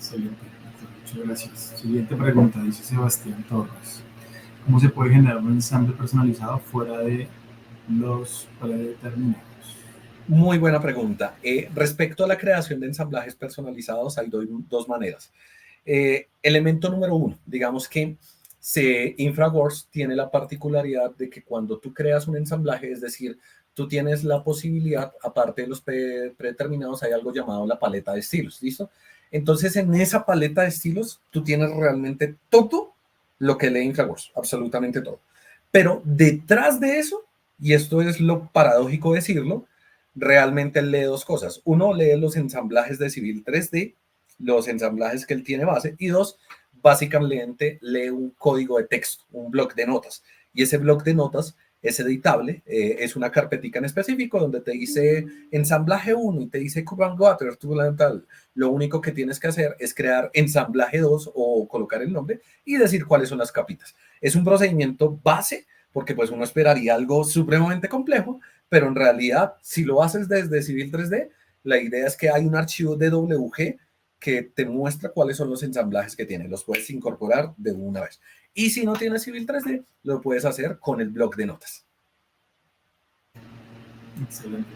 Excelente, doctor, muchas gracias. Siguiente pregunta, dice Sebastián Torres. ¿Cómo se puede generar un ensamble personalizado fuera de los predeterminados? Muy buena pregunta. Respecto a la creación de ensamblajes personalizados, hay dos maneras. Elemento número uno, digamos que InfraWorks tiene la particularidad de que cuando tú creas un ensamblaje, es decir, tú tienes la posibilidad, aparte de los predeterminados, hay algo llamado la paleta de estilos, ¿listo? Entonces, en esa paleta de estilos, tú tienes realmente todo lo que lee InfraWorks, absolutamente todo. Pero detrás de eso, y esto es lo paradójico decirlo, realmente él lee dos cosas. Uno, lee los ensamblajes de Civil 3D, los ensamblajes que él tiene base, y dos, básicamente lee un código de texto, un bloc de notas. Y ese bloc de notas es editable, es una carpetica en específico donde te dice ensamblaje 1 y te dice Kuban Water, tal. Lo único que tienes que hacer es crear ensamblaje 2 o colocar el nombre y decir cuáles son las capitas. Es un procedimiento base porque pues uno esperaría algo supremamente complejo, pero en realidad si lo haces desde Civil 3D, la idea es que hay un archivo DWG que te muestra cuáles son los ensamblajes que tiene. Los puedes incorporar de una vez. Y si no tienes Civil 3D, lo puedes hacer con el bloc de notas. Excelente.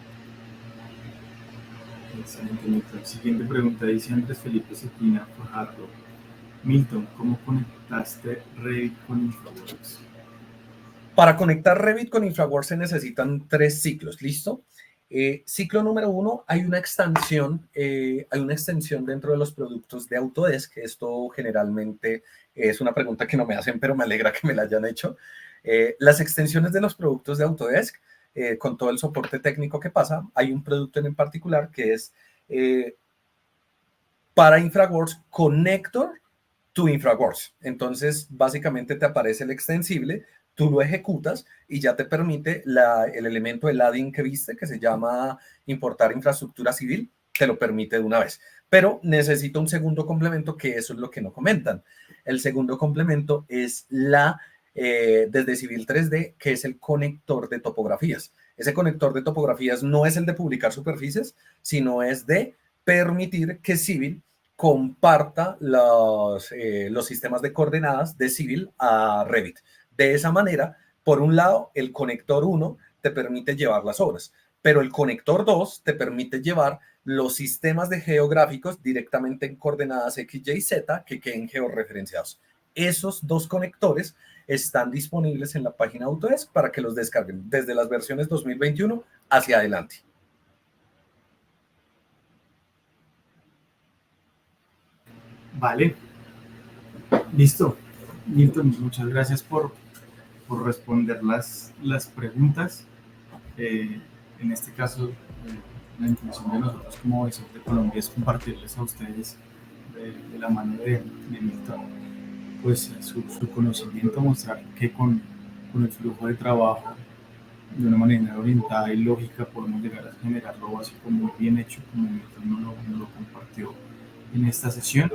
Excelente, Milton. Siguiente pregunta, dice Andrés Felipe Cetina Fajardo. Milton, ¿cómo conectaste Revit con InfraWorks? Para conectar Revit con InfraWorks se necesitan 3 ciclos, ¿listo? Ciclo número 1, hay una extensión dentro de los productos de Autodesk. Esto generalmente es una pregunta que no me hacen, pero me alegra que me la hayan hecho. Las extensiones de los productos de Autodesk, con todo el soporte técnico que pasa, hay un producto en particular que es para InfraWorks Connector to InfraWorks. Entonces, básicamente te aparece el extensible, tú lo ejecutas y ya te permite el elemento del add-in que viste, que se llama importar infraestructura civil, te lo permite de una vez. Pero necesita un segundo complemento, que eso es lo que no comentan. El segundo complemento es desde Civil 3D, que es el conector de topografías. Ese conector de topografías no es el de publicar superficies, sino es de permitir que Civil comparta los sistemas de coordenadas de Civil a Revit. De esa manera, por un lado, el conector 1 te permite llevar las obras, pero el conector 2 te permite llevar los sistemas de geográficos directamente en coordenadas X, Y, Z que queden georreferenciados. Esos 2 conectores están disponibles en la página Autodesk para que los descarguen desde las versiones 2021 hacia adelante. Vale. Listo. Milton, muchas gracias por responder las preguntas. En este caso, la intención de nosotros como Voice of the Colombia es compartirles a ustedes de la mano de Milton, pues su conocimiento, mostrar que con el flujo de trabajo, de una manera orientada y lógica, podemos llegar a generar lo básico muy bien hecho, como Milton nos lo compartió en esta sesión.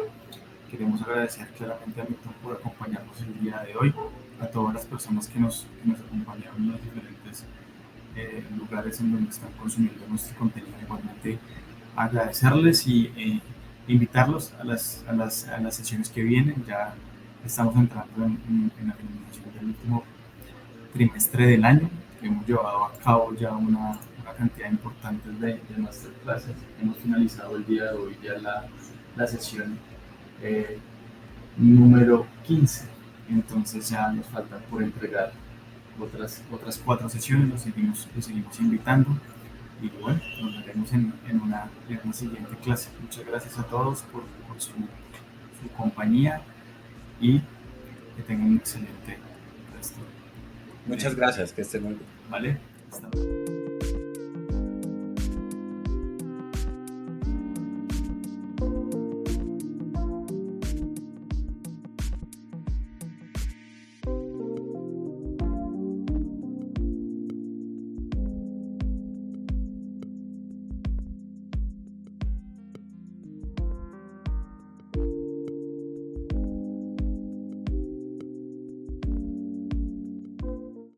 Queremos agradecer claramente a Milton por acompañarnos el día de hoy, a todas las personas que nos acompañaron en los diferentes lugares en donde están consumiendo nuestro contenido. Igualmente agradecerles y invitarlos a las sesiones que vienen. Ya estamos entrando en la finalización del último trimestre del año. Hemos llevado a cabo ya una cantidad importante de masterclasses. Hemos finalizado el día de hoy ya la sesión número 15, entonces ya nos falta por entregar otras 4 sesiones. Los seguimos invitando y bueno, nos veremos en una siguiente clase. Muchas gracias a todos por su compañía y que tengan un excelente resto. Muchas gracias, que estén muy bien. Vale, hasta luego.